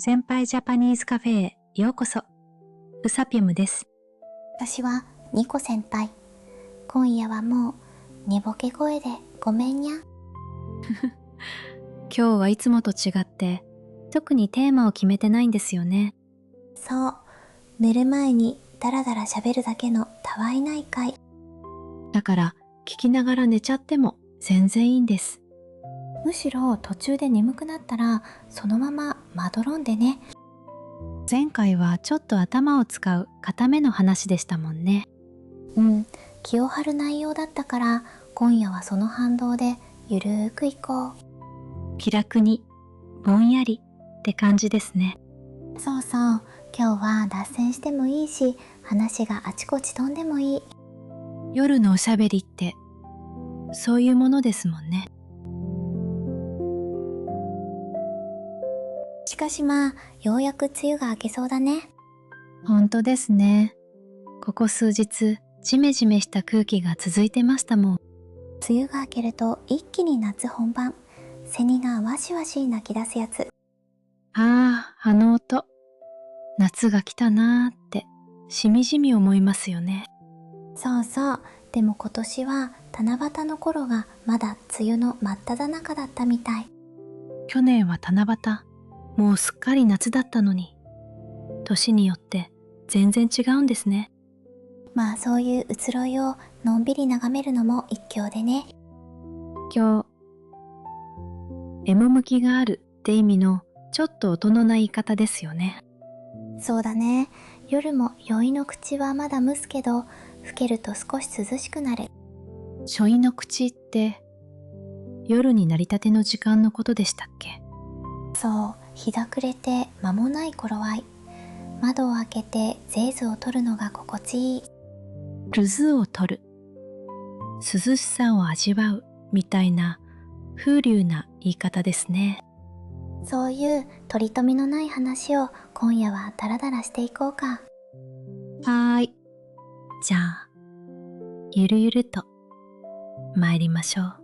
先輩ジャパニーズカフェへようこそ。ウサピョムです。私はニコ先輩。今夜はもう寝ぼけ声でごめんにゃ。今日はいつもと違って特にテーマを決めてないんですよね。そう、寝る前にダラダラ喋るだけのたわいない会。だから聞きながら寝ちゃっても全然いいんです。むしろ途中で眠くなったらそのまままどろんでね。前回はちょっと頭を使う固めの話でしたもんね。気を張る内容だったから今夜はその反動でゆるーくいこう。気楽にぼんやりって感じですね。そうそう、今日は脱線してもいいし、話があちこち飛んでもいい。夜のおしゃべりってそういうものですもんね。しかしまあ、ようやく梅雨が明けそうだね。本当ですね。ここ数日ジメジメした空気が続いてましたもん。梅雨が明けると一気に夏本番。セミがワシワシ鳴き出すやつ。あの音。夏が来たなーってしみじみ思いますよね。そうそう。でも今年は七夕の頃がまだ梅雨の真っ只中だったみたい。去年は七夕、もうすっかり夏だったのに、年によって全然違うんですね。まあそういう移ろいをのんびり眺めるのも一興でね。今日、趣があるって意味のちょっと大人な言い方ですよね。そうだね。夜も酔いの口はまだ蒸すけど、更けると少し涼しくなる。初意の口って夜になりたての時間のことでしたっけ？そう、日が暮れて間もない頃合い。窓を開けてゼーズを取るのが心地いい。ルズを取る、涼しさを味わうみたいな風流な言い方ですね。そういう取り留めのない話を今夜はダラダラしていこうか。はーい。じゃあ、ゆるゆると参りましょう。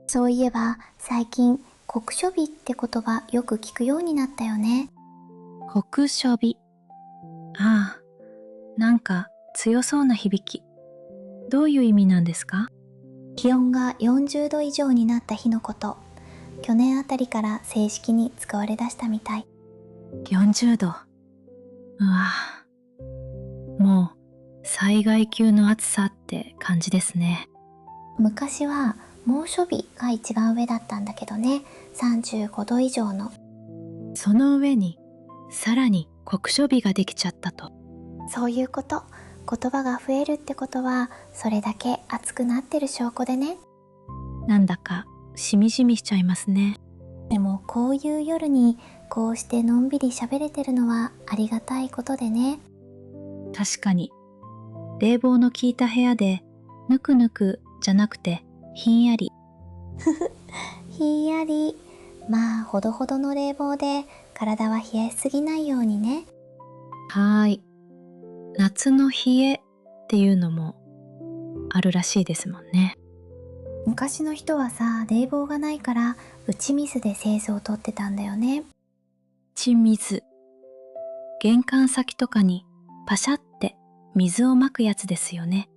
そういえば最近酷暑日って言葉よく聞くようになったよね。酷暑日。ああ、なんか強そうな響き。どういう意味なんですか？気温が40度以上になった日のこと。去年あたりから正式に使われだしたみたい。40度。うわぁ、もう災害級の暑さって感じですね。昔は猛暑日が一番上だったんだけどね。35度以上の。その上にさらに酷暑日ができちゃったと。そういうこと。言葉が増えるってことはそれだけ暑くなってる証拠でね。なんだかしみじみしちゃいますね。でもこういう夜にこうしてのんびり喋れてるのはありがたいことでね。確かに冷房の効いた部屋でぬくぬくじゃなくてひんやり。ひんやり。まあほどほどの冷房で体は冷やしすぎないようにね。はーい。夏の冷えっていうのもあるらしいですもんね。昔の人はさ、冷房がないから打ち水で清掃をとってたんだよね。ち水。玄関先とかにパシャって水をまくやつですよね。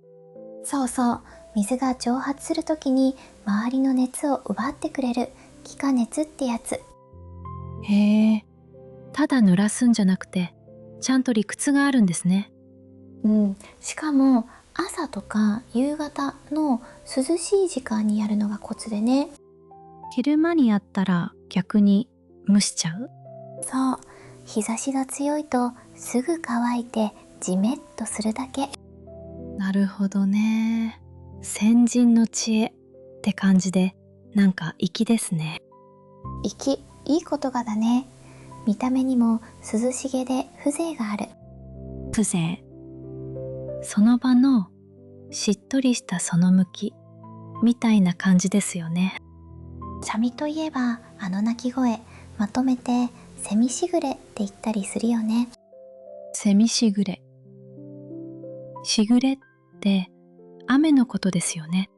そうそう、水が蒸発するときに周りの熱を奪ってくれる気化熱ってやつ。へえ、ただ濡らすんじゃなくてちゃんと理屈があるんですね。しかも朝とか夕方の涼しい時間にやるのがコツでね。昼間にやったら逆に蒸しちゃう？そう、日差しが強いとすぐ乾いてジメッとするだけ。なるほどね。先人の知恵って感じでなんか粋ですね。いい言葉だね。見た目にも涼しげで風情がある。風情。その場のしっとりしたその向きみたいな感じですよね。セミといえばあの鳴き声、まとめてセミしぐれって言ったりするよね。セミしぐれ。しぐれって雨のことですよね。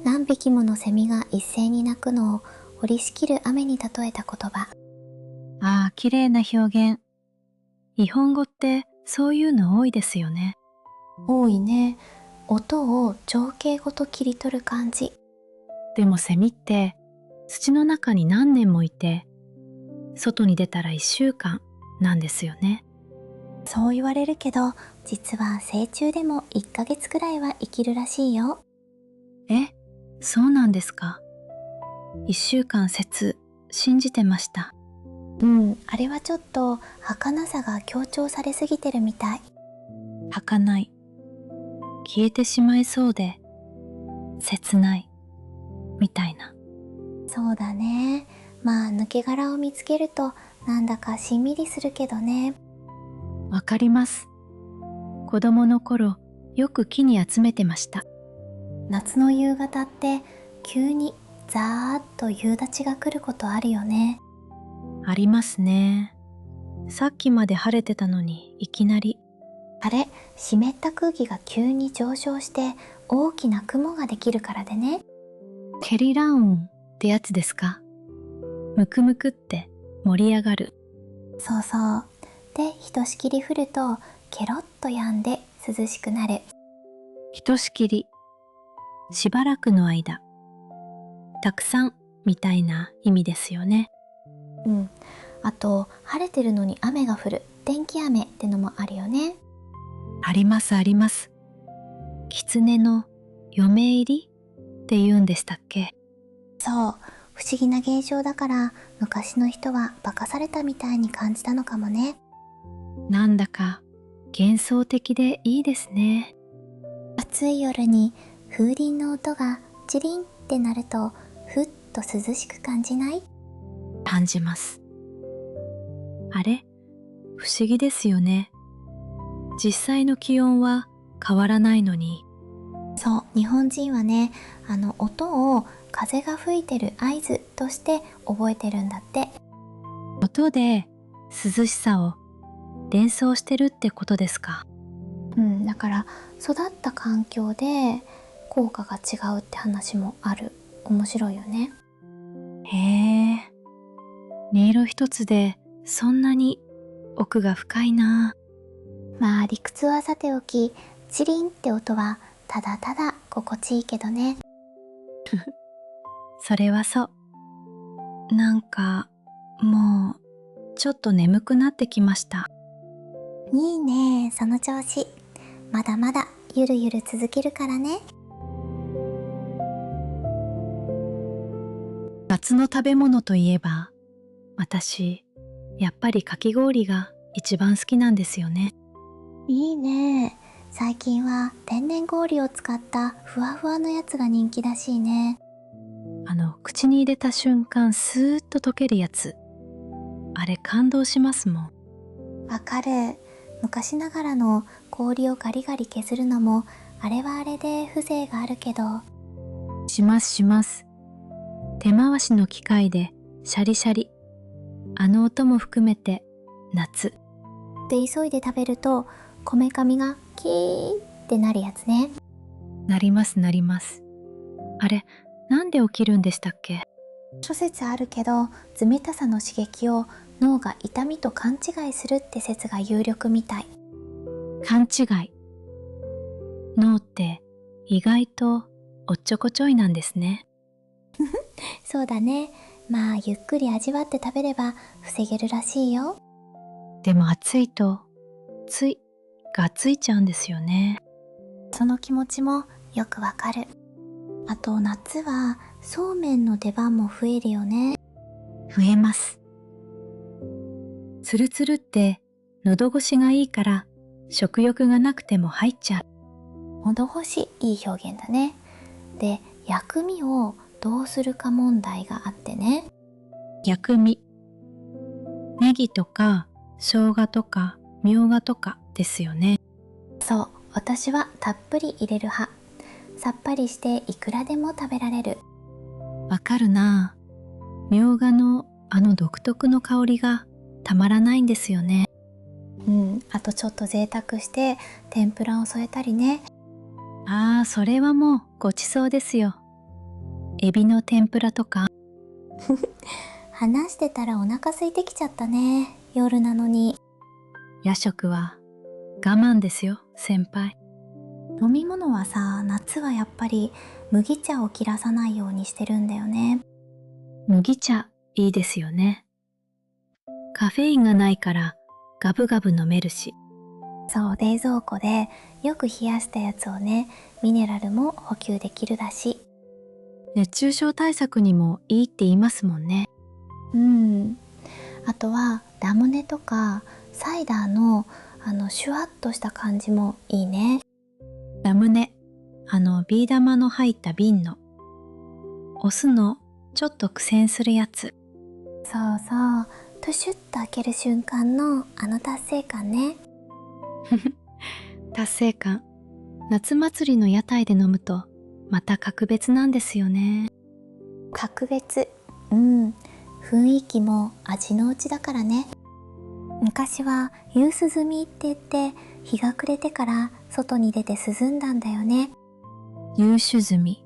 何匹ものセミが一斉に鳴くのを降りしきる雨に例えた言葉。ああ、綺麗な表現。日本語ってそういうの多いですよね。多いね。音を情景ごと切り取る感じ。でもセミって土の中に何年もいて、外に出たら1週間なんですよね。そう言われるけど、実は成虫でも1ヶ月くらいは生きるらしいよ。え、そうなんですか。1週間説信じてました。あれはちょっと儚さが強調されすぎてるみたい。儚い。消えてしまいそうで、切ない。みたいな。そうだね。まあ抜け殻を見つけるとなんだかしんみりするけどね。わかります。子供の頃、よく木に集めてました。夏の夕方って急にザーッと夕立ちが来ることあるよね。ありますね。さっきまで晴れてたのに、いきなり。あれ、湿った空気が急に上昇して大きな雲ができるからでね。ゲリラ音ってやつですか。むくむくって盛り上がる。そうそう。で、ひとしきり降るとケロッと止んで涼しくなる。ひとしきり。しばらくの間。たくさんみたいな意味ですよね。あと、晴れてるのに雨が降る。天気雨ってのもあるよね。ありますあります。狐の嫁入りって言うんでしたっけ。そう。不思議な現象だから昔の人は化かされたみたいに感じたのかもね。なんだか幻想的でいいですね。暑い夜に風鈴の音がチリンって鳴るとふっと涼しく感じない？感じます。あれ、不思議ですよね。実際の気温は変わらないのに。そう、日本人はね、音を風が吹いてる合図として覚えてるんだって。音で涼しさを連想してるってことですか。だから育った環境で効果が違うって話もある。面白いよね。へえ、音色一つでそんなに奥が深いな。まあ理屈はさておき、チリンって音はただただ心地いいけどね。それはそう。なんかもうちょっと眠くなってきました。いいね、その調子。まだまだゆるゆる続けるからね。夏の食べ物といえば、私やっぱりかき氷が一番好きなんですよね。いいね。最近は天然氷を使ったふわふわのやつが人気らしいね。口に入れた瞬間スーッと溶けるやつ。あれ感動しますもん。わかる。昔ながらの氷をガリガリ削るのもあれはあれで風情があるけど。しますします。手回しの機械でシャリシャリ。あの音も含めて夏。で急いで食べるとこめかみがキーってなるやつね。なりますなります。あれ、なんで起きるんでしたっけ。諸説あるけど、冷たさの刺激を脳が痛みと勘違いするって説が有力みたい。勘違い。脳って意外とおっちょこちょいなんですね。そうだね。まあゆっくり味わって食べれば防げるらしいよ。でも暑いとついがっついちゃうんですよね。その気持ちもよくわかる。あと夏はそうめんの出番も増えるよね。増えます。つるつるって喉越しがいいから食欲がなくても入っちゃう。喉越しいい表現だね。で、薬味をどうするか問題があってね。薬味。ネギとか生姜とかみょうがとかですよね。そう、私はたっぷり入れる派。さっぱりしていくらでも食べられる。わかるな。みょうがの独特の香りがたまらないんですよね。あとちょっと贅沢して天ぷらを添えたりね。ああ、それはもうごちそうですよ。エビの天ぷらとか。話してたらお腹空いてきちゃったね。夜なのに。夜食は我慢ですよ、先輩。飲み物はさ、夏はやっぱり麦茶を切らさないようにしてるんだよね。麦茶いいですよね。カフェインがないからガブガブ飲めるし。そう、冷蔵庫でよく冷やしたやつをね、ミネラルも補給できるだし。熱中症対策にもいいって言いますもんね。あとはラムネとかサイダーのシュワッとした感じもいいね。ラムネ、ビー玉の入った瓶の。押すのちょっと苦戦するやつ。そうそう、プシュッと開ける瞬間の達成感ね。達成感。夏祭りの屋台で飲むとまた格別なんですよね。格別。雰囲気も味のうちだからね。昔は夕涼みって言って日が暮れてから外に出て涼んだんだよね。夕涼み。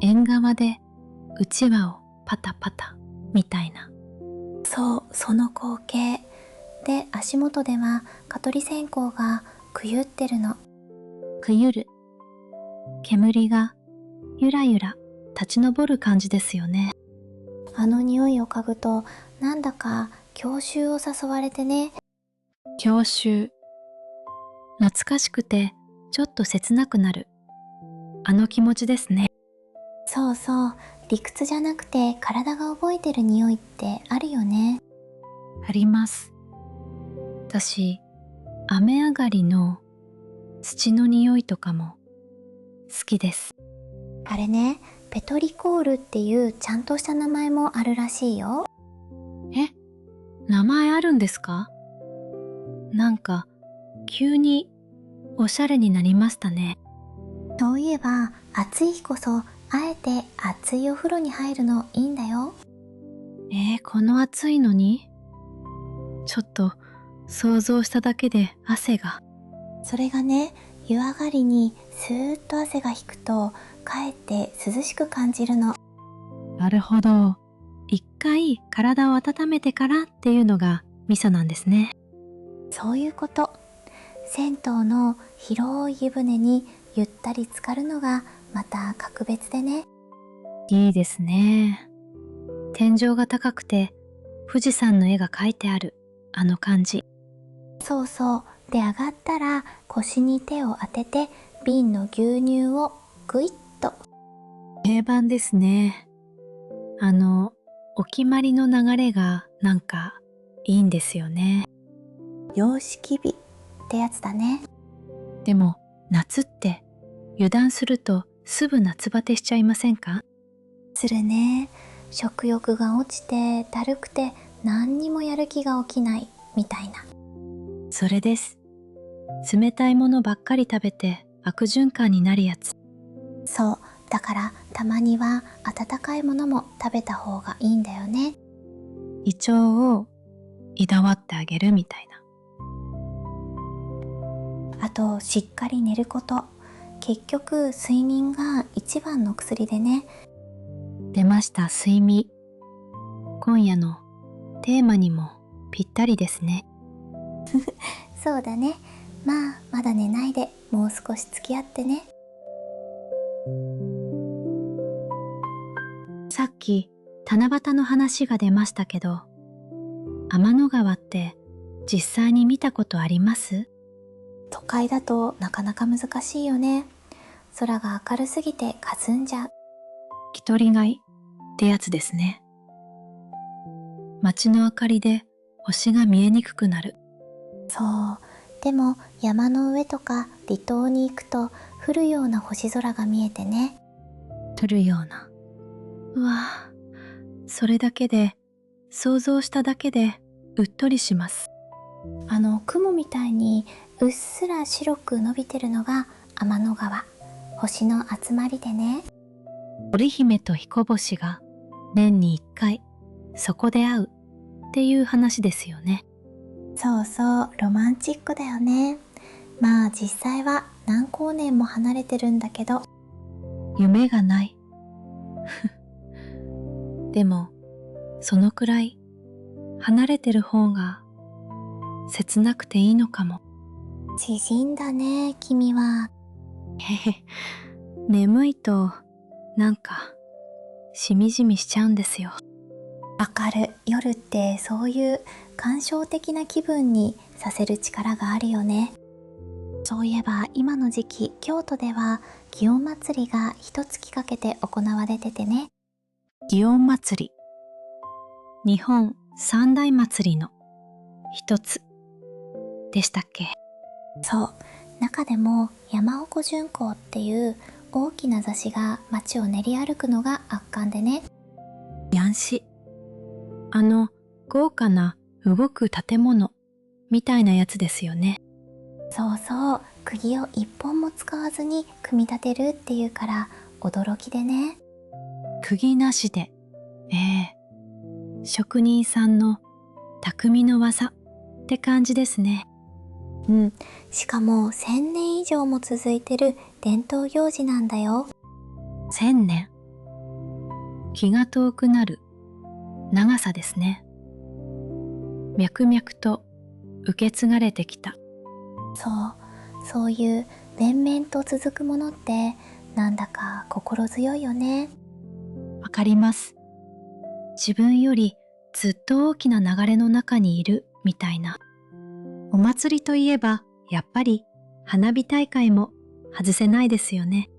縁側でうちわをパタパタみたいな。そう、その光景で、足元では蚊取り線香がくゆってるの。くゆる。煙がゆらゆら立ち上る感じですよね。あの匂いを嗅ぐとなんだか郷愁を誘われてね。郷愁。懐かしくてちょっと切なくなる。あの気持ちですね。そうそう、理屈じゃなくて体が覚えてる匂いってあるよね。あります。私、雨上がりの土の匂いとかも好きです。あれね、ペトリコールっていうちゃんとした名前もあるらしいよ。え、名前あるんですか？なんか急におしゃれになりましたね。そういえば暑い日こそあえて熱いお風呂に入るのいいんだよ。この暑いのに？ちょっと想像しただけで汗が。それがね、湯上がりにスーッと汗が引くとかえって涼しく感じるの。なるほど。一回体を温めてからっていうのがミソなんですね。そういうこと。銭湯の広い湯船にゆったり浸かるのがまた格別でね。いいですね。天井が高くて富士山の絵が描いてあるあの感じ。そうそう。で、上がったら腰に手を当てて瓶の牛乳をグイッと。定番ですね。お決まりの流れがなんかいいんですよね。洋式美ってやつだね。でも夏って油断するとすぐ夏バテしちゃいませんか？するね。食欲が落ちてだるくて何にもやる気が起きないみたいな。それです。冷たいものばっかり食べて悪循環になるやつ。そう、だからたまには温かいものも食べた方がいいんだよね。胃腸をいたわってあげるみたいな。あと、しっかり寝ること。結局睡眠が一番の薬でね。出ました、睡眠。今夜のテーマにもぴったりですね。そうだね。まあ、まだ寝ないでもう少し付き合ってね。さっき七夕の話が出ましたけど、天の川って実際に見たことあります？都会だとなかなか難しいよね。空が明るすぎて霞んじゃう。一人買いってやつですね。街の明かりで星が見えにくくなる。そう。でも山の上とか離島に行くと降るような星空が見えてね。降るような。うわぁ、それだけで、想像しただけでうっとりします。雲みたいにうっすら白く伸びてるのが天の川。星の集まりでね。織姫と彦星が年に一回そこで会うっていう話ですよね。そうそう、ロマンチックだよね。まあ実際は何光年も離れてるんだけど。夢がないでも、そのくらい離れてる方が切なくていいのかも。知人だね、君は。へへ、眠いとなんかしみじみしちゃうんですよ。わかる。夜ってそういう感傷的な気分にさせる力があるよね。そういえば今の時期、京都では祇園祭が一月かけて行われててね。祇園祭、日本三大祭りの一つでしたっけ？そう。中でも山鉾巡行っていう大きな座子が街を練り歩くのが圧巻でね。やんし、豪華な動く建物みたいなやつですよね。そうそう。釘を一本も使わずに組み立てるっていうから驚きでね。釘なしで、職人さんの匠の技って感じですね。うん。しかも1000年以上も続いてる伝統行事なんだよ。1000年。気が遠くなる長さですね。脈々と受け継がれてきた。そういう連綿と続くものってなんだか心強いよね。わかります。自分よりずっと大きな流れの中にいるみたいな。お祭りといえばやっぱり花火大会も外せないですよね。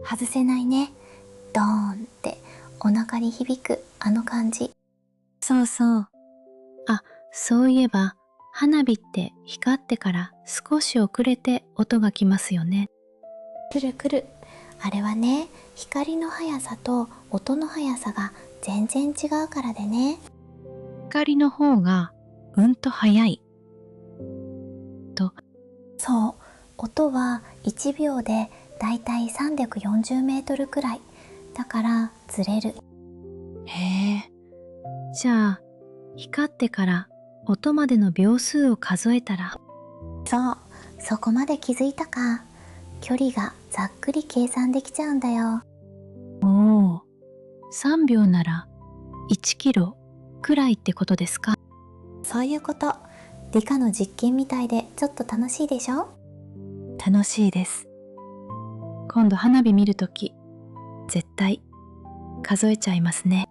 外せないね。ドーンってお腹に響くあの感じ。そうそう。あ、そういえば花火って光ってから少し遅れて音がきますよね。くるくる。あれはね、光の速さと音の速さが全然違うからでね。光の方がうんと速い。と、そう。音は1秒でだいたい340メートルくらい。だからずれる。へえ。じゃあ、光ってから音までの秒数を数えたら、そう。そこまで気づいたか。距離がざっくり計算できちゃうんだよ。おお、3秒なら1キロくらいってことですか？そういうこと。理科の実験みたいでちょっと楽しいでしょ？楽しいです。今度花火見るとき、絶対数えちゃいますね。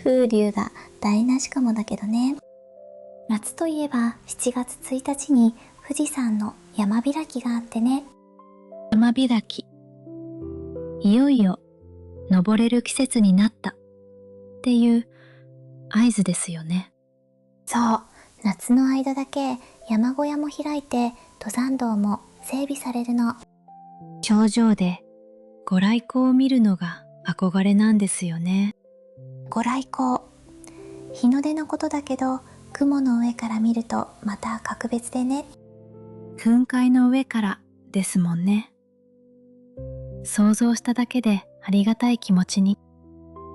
風流が台無しかもだけどね。夏といえば7月1日に富士山の山開きがあってね。山開き。いよいよ登れる季節になったっていう合図ですよね。そう。夏の間だけ山小屋も開いて登山道も整備されるの。頂上でご来光を見るのが憧れなんですよね。ご来光。日の出のことだけど雲の上から見るとまた格別でね。雲海の上からですもんね。想像しただけでありがたい気持ちに。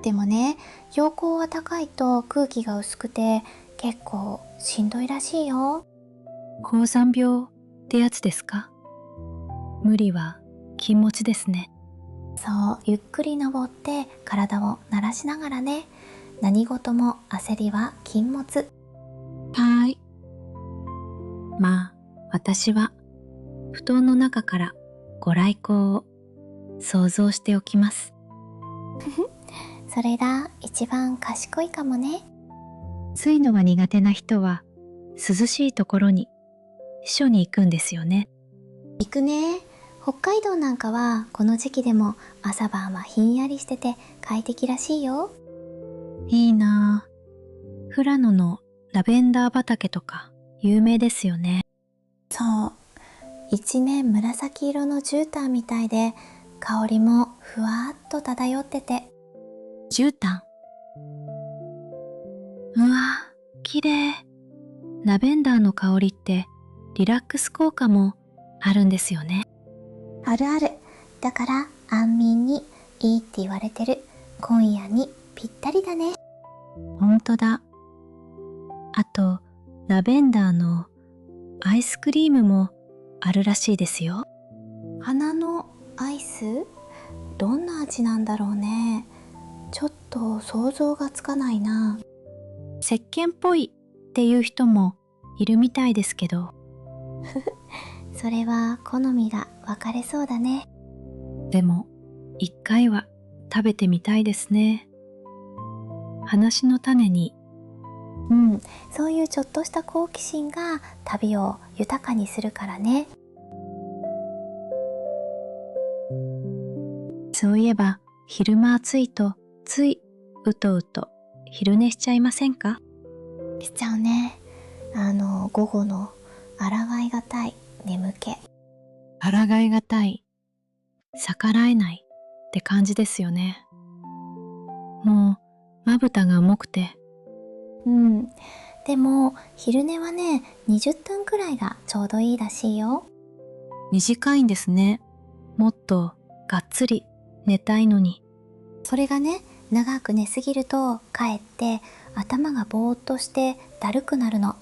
でもね、標高は高いと空気が薄くて結構しんどいらしいよ。高山病ってやつですか？無理は禁物ですね。そう、ゆっくり登って体を慣らしながらね。何事も焦りは禁物。はーい。まあ、私は布団の中からご来光を想像しておきます。それが一番賢いかもね。暑いのが苦手な人は涼しいところに避暑に行くんですよね。行くね。北海道なんかはこの時期でも朝晩はひんやりしてて快適らしいよ。いいなぁ。富良野のラベンダー畑とか有名ですよね。そう。一面紫色の絨毯みたいで香りもふわっと漂ってて。絨毯。うわぁ、綺麗。ラベンダーの香りってリラックス効果もあるんですよね。あるある。だから安眠にいいって言われてる。今夜にぴったりだね。ほんとだ。あと、ラベンダーのアイスクリームもあるらしいですよ。花のアイス？どんな味なんだろうね。ちょっと想像がつかないな。石鹸っぽいっていう人もいるみたいですけど、それは好みが分かれそうだね。でも一回は食べてみたいですね。話の種に。そういうちょっとした好奇心が旅を豊かにするからね。そういえば昼間暑いとついうとうと昼寝しちゃいませんか？しちゃうね。午後の抗いがたい眠気。抗いがたい、逆らえないって感じですよね。もうまぶたが重くて。でも昼寝はね、20分くらいがちょうどいいらしいよ。短いんですね。もっとがっつり寝たいのに。それがね、長く寝すぎるとかえって頭がぼーっとしてだるくなるの。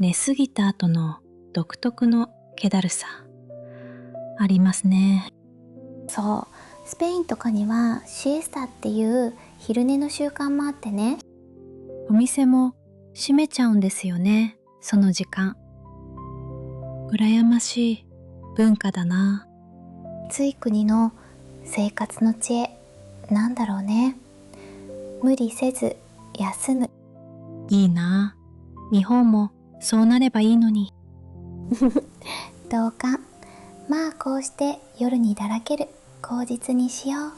寝すぎた後の独特の気だるさありますね。そう、スペインとかにはシエスタっていう昼寝の習慣もあってね。お店も閉めちゃうんですよね、その時間。羨ましい文化だな。つい国の生活の知恵なんだろうね。無理せず休む。いいな。日本もそうなればいいのに。同感。まあこうして夜にだらける口実にしよう。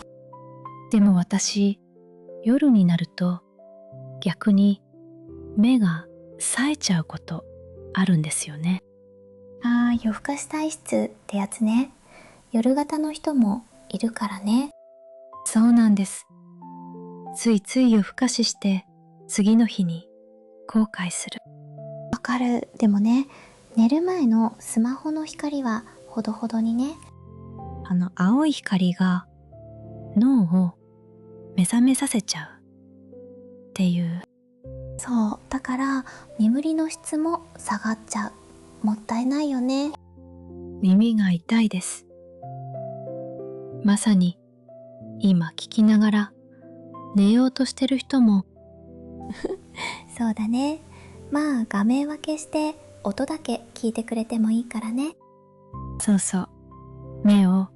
でも私、夜になると逆に目が冴えちゃうことあるんですよね。夜更かし体質ってやつね。夜型の人もいるからね。そうなんです。ついつい夜更かしして次の日に後悔する。わかる。でもね、寝る前のスマホの光はほどほどにね。青い光が脳を目覚めさせちゃうっていう。そう、だから眠りの質も下がっちゃう。もったいないよね。耳が痛いです。まさに今聞きながら寝ようとしてる人も。そうだね。まあ画面は消して音だけ聞いてくれてもいいからね。そうそう、目を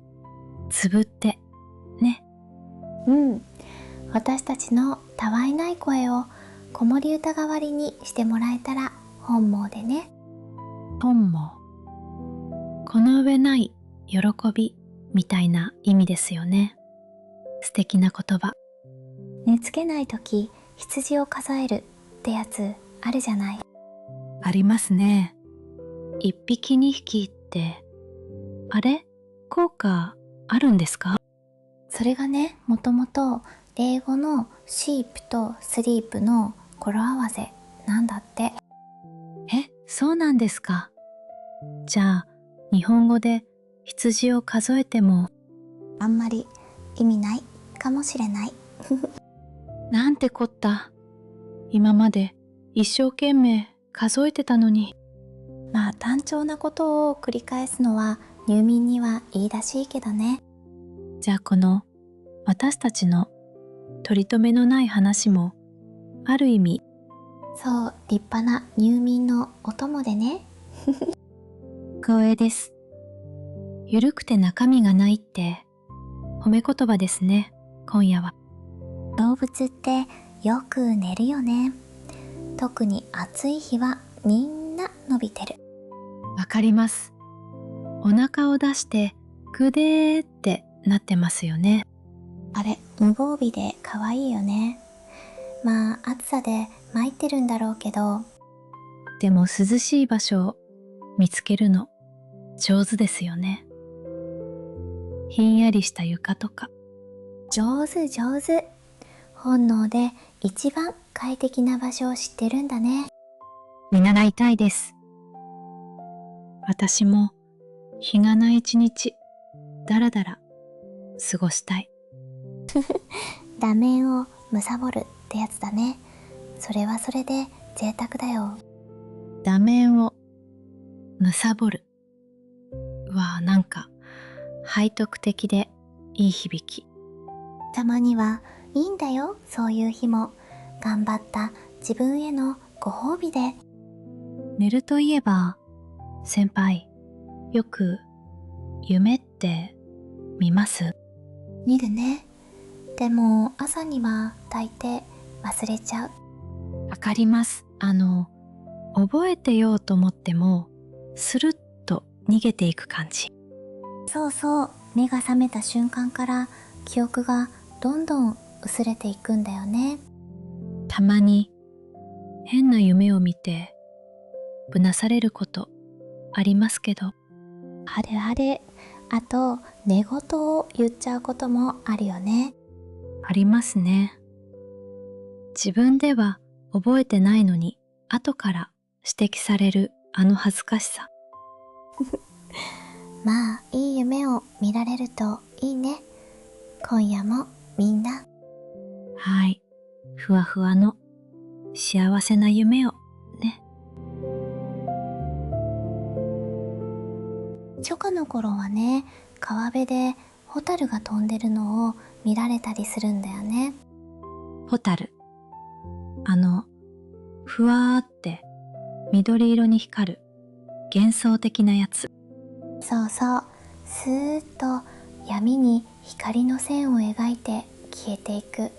つぶってね。私たちのたわいない声を子守歌代わりにしてもらえたら本望でね。本望、この上ない喜びみたいな意味ですよね。素敵な言葉。寝つけないとき羊を数えるってやつあるじゃない。ありますね。一匹二匹って、あれ効果あるんですか？それがね、もともと英語のシープとスリープの語呂合わせなんだって。そうなんですか。じゃあ日本語で羊を数えてもあんまり意味ないかもしれない。なんてこった。今まで一生懸命数えてたのに。まあ単調なことを繰り返すのは入眠にはいいらしいけどね。じゃあこの私たちの取り留めのない話もある意味、そう、立派な入眠のお供でね。光栄です。ゆるくて中身がないって褒め言葉ですね、今夜は。動物ってよく寝るよね。特に暑い日はみんな伸びてる。わかります。お腹を出してくでーってなってますよね。あれ、無防備で可愛いよね。まあ暑さで参ってるんだろうけど。でも涼しい場所を見つけるの上手ですよね。ひんやりした床とか。上手上手。本能で一番快適な場所を知ってるんだね。見習いたいです。私も日がない一日だらだら過ごしたい。画面を貪るってやつだね。それはそれで贅沢だよ。画面を貪るはなんか背徳的でいい響き。たまにはいいんだよ、そういう日も。頑張った自分へのご褒美で。寝るといえば、先輩、よく夢って見ます？見るね。でも朝には大抵忘れちゃう。わかります。覚えてようと思っても、スルッと逃げていく感じ。そうそう、目が覚めた瞬間から記憶がどんどん薄れていくんだよね。たまに変な夢を見て、うなされることありますけど、あるある。あと寝言を言っちゃうこともあるよね。ありますね。自分では覚えてないのに、後から指摘されるあの恥ずかしさ。まあいい夢を見られるといいね。今夜もみんな。はい。ふわふわの幸せな夢をね。初夏の頃はね、川辺でホタルが飛んでるのを見られたりするんだよね。ホタル。ふわーって緑色に光る幻想的なやつ。そうそう、スーッと闇に光の線を描いて消えていく。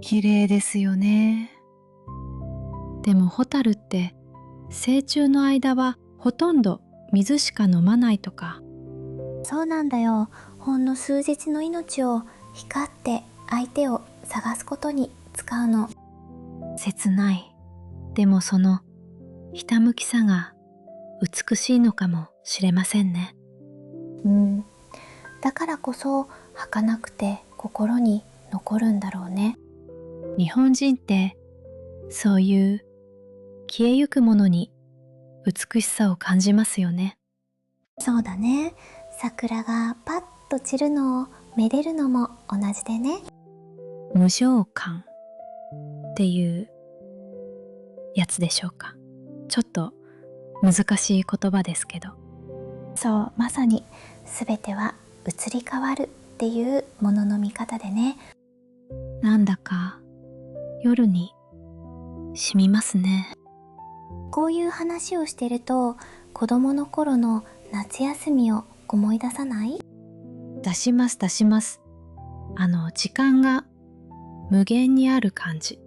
綺麗ですよね。でもホタルって成虫の間はほとんど水しか飲まないとか。そうなんだよ。ほんの数日の命を光って相手を探すことに使うの。切ない。でもそのひたむきさが美しいのかもしれませんね。だからこそ儚くて心に残るんだろうね。日本人ってそういう消えゆくものに美しさを感じますよね。そうだね。桜がパッと散るのをめでるのも同じでね。無常感っていうやつでしょうか。ちょっと難しい言葉ですけど。そう、まさに全ては移り変わるっていうものの見方でね。なんだか夜に染みますね。こういう話をしてると子供の頃の夏休みを思い出さない？出します。時間が無限にある感じ。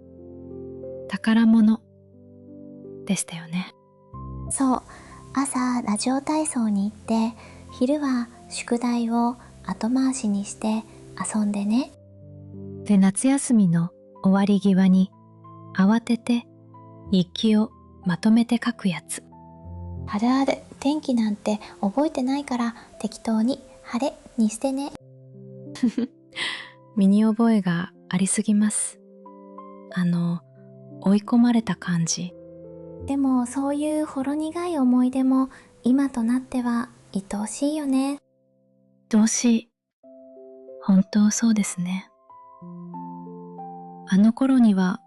宝物でしたよね。そう、朝ラジオ体操に行って昼は宿題を後回しにして遊んでね。で、夏休みの終わり際に慌てて日記をまとめて書くやつ。あるある。天気なんて覚えてないから適当に晴れにしてね。身に覚えがありすぎます。追い込まれた感じ。でもそういうほろ苦い思い出も今となっては愛おしいよね。愛おしい。本当そうですね。あの頃には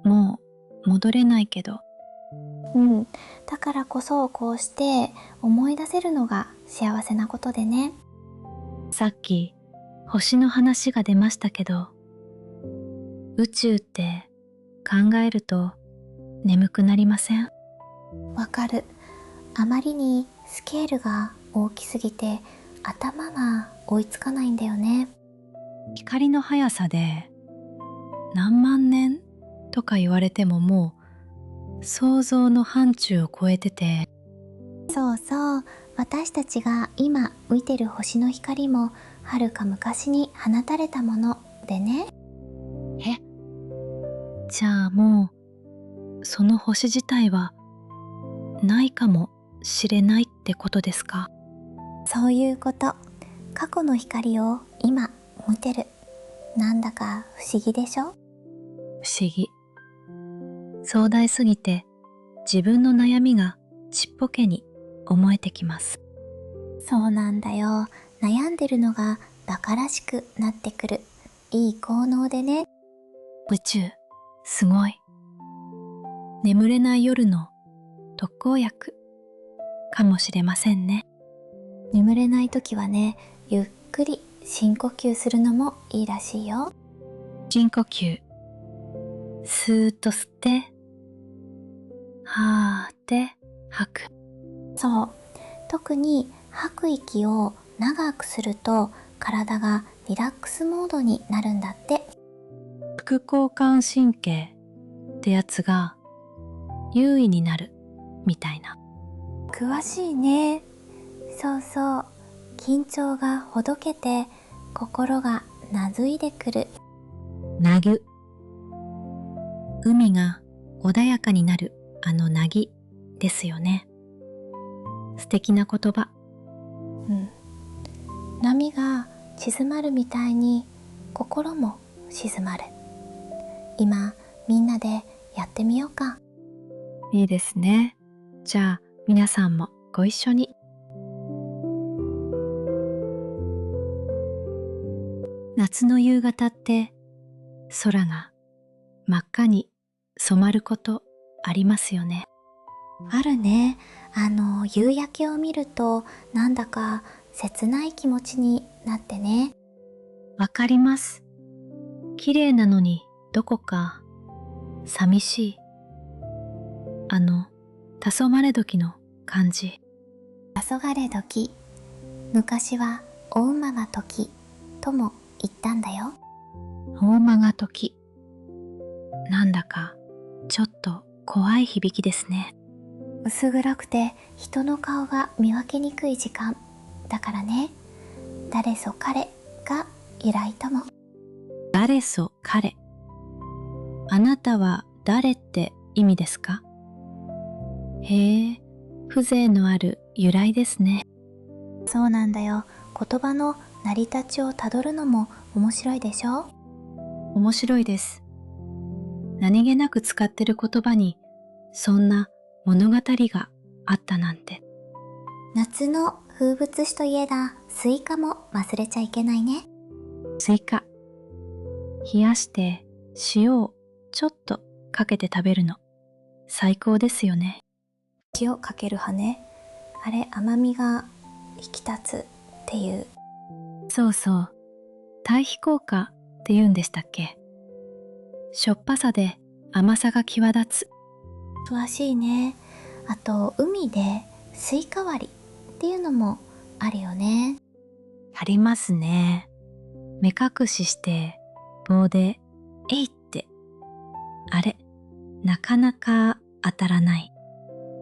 もう戻れないけど、だからこそこうして思い出せるのが幸せなことでね。さっき星の話が出ましたけど、宇宙って考えると眠くなりません？わかる。あまりにスケールが大きすぎて頭が追いつかないんだよね。光の速さで何万年とか言われてももう想像の範疇を超えてて、そうそう、私たちが今見てる星の光もはるか昔に放たれたものでね。じゃあもうその星自体はないかもしれないってことですか？そういうこと。過去の光を今見てる。なんだか不思議でしょ？不思議。壮大すぎて自分の悩みがちっぽけに思えてきます。そうなんだよ。悩んでるのが馬鹿らしくなってくる。いい効能でね。宇宙、すごい。眠れない夜の特効薬かもしれませんね。眠れない時はね、ゆっくり深呼吸するのもいいらしいよ。深呼吸。スーッと吸って、はーって吐く。そう。特に吐く息を長くすると体がリラックスモードになるんだって。副交感神経ってやつが優位になるみたいな。詳しいね。そうそう。緊張がほどけて心がなずいでくる。なぎゅ。海が穏やかになるなぎですよね。素敵な言葉。波が静まるみたいに心も静まる。今みんなでやってみようか。いいですね。じゃあ皆さんもご一緒に。夏の夕方って空が真っ赤に染まることありますよね。あるね。夕焼けを見るとなんだか切ない気持ちになってね。わかります。綺麗なのにどこか寂しい。黄昏時の感じ。黄昏時、昔はお馬が時とも言ったんだよ。大間が時。なんだかちょっと怖い響きですね。薄暗くて人の顔が見分けにくい時間だからね。誰そ彼が由来とも。誰そ彼。あなたは誰って意味ですか？へえ、風情のある由来ですね。そうなんだよ。言葉の成り立ちをたどるのも面白いでしょ？面白いです。何気なく使ってる言葉にそんな物語があったなんて。夏の風物詩といえばスイカも忘れちゃいけないね。スイカ。冷やして塩をちょっとかけて食べるの最高ですよね。塩かける派ね。あれ甘みが引き立つっていう。そうそう。対比効果って言うんでしたっけ？しょっぱさで甘さが際立つ。詳しいね。あと海でスイカ割りっていうのもあるよね。ありますね。目隠しして棒でえいって。あれ、なかなか当たらない。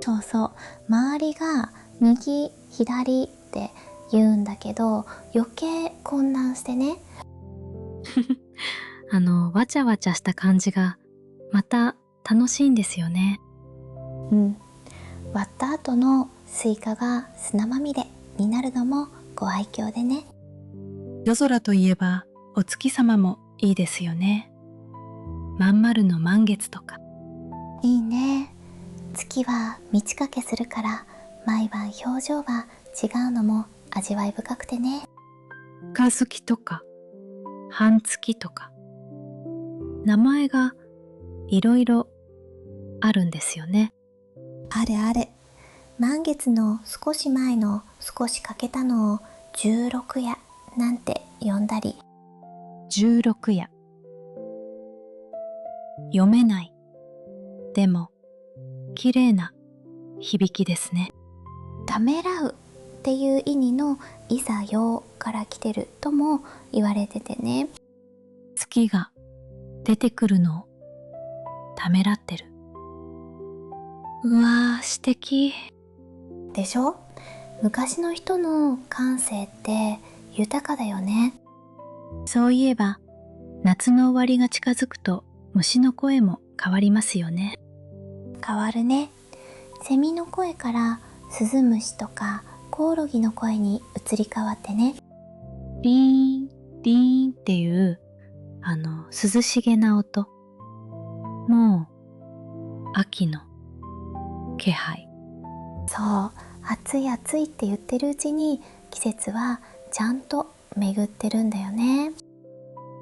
そうそう。周りが右左って言うんだけど余計混乱してね。わちゃわちゃした感じがまた楽しいんですよね。割った後のスイカが砂まみれになるのもご愛嬌でね。夜空といえばお月様もいいですよね。まん丸の満月とか。いいね。月は満ち欠けするから毎晩表情が違うのも味わい深くてね。深月とか半月とか名前がいろいろあるんですよね。あれあれ。満月の少し前の少し欠けたのを16夜なんて呼んだり。16夜。読めない。でも綺麗な響きですね。ためらうっていう意味のいざよから来てるとも言われててね。月が出てくるのをためらってる。うわー、詩的でしょ？昔の人の感性って豊かだよね。そういえば夏の終わりが近づくと虫の声も変わりますよね。変わるね。セミの声からスズムシとかコオロギの声に移り変わってね。リーンリーンっていう涼しげな音。もう秋の気配。そう、暑い暑いって言ってるうちに季節はちゃんと巡ってるんだよね。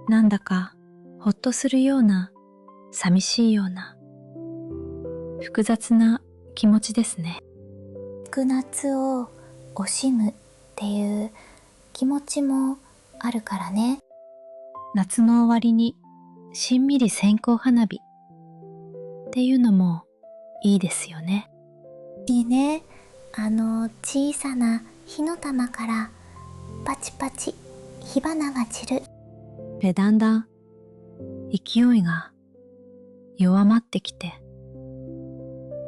なんだかほっとするような寂しいような複雑な気持ちですね。福夏を惜しむっていう気持ちもあるからね。夏の終わりにしんみり線香花火っていうのもいいですよね。いいね。小さな火の玉からパチパチ火花が散る。で、だんだん勢いが弱まってきて、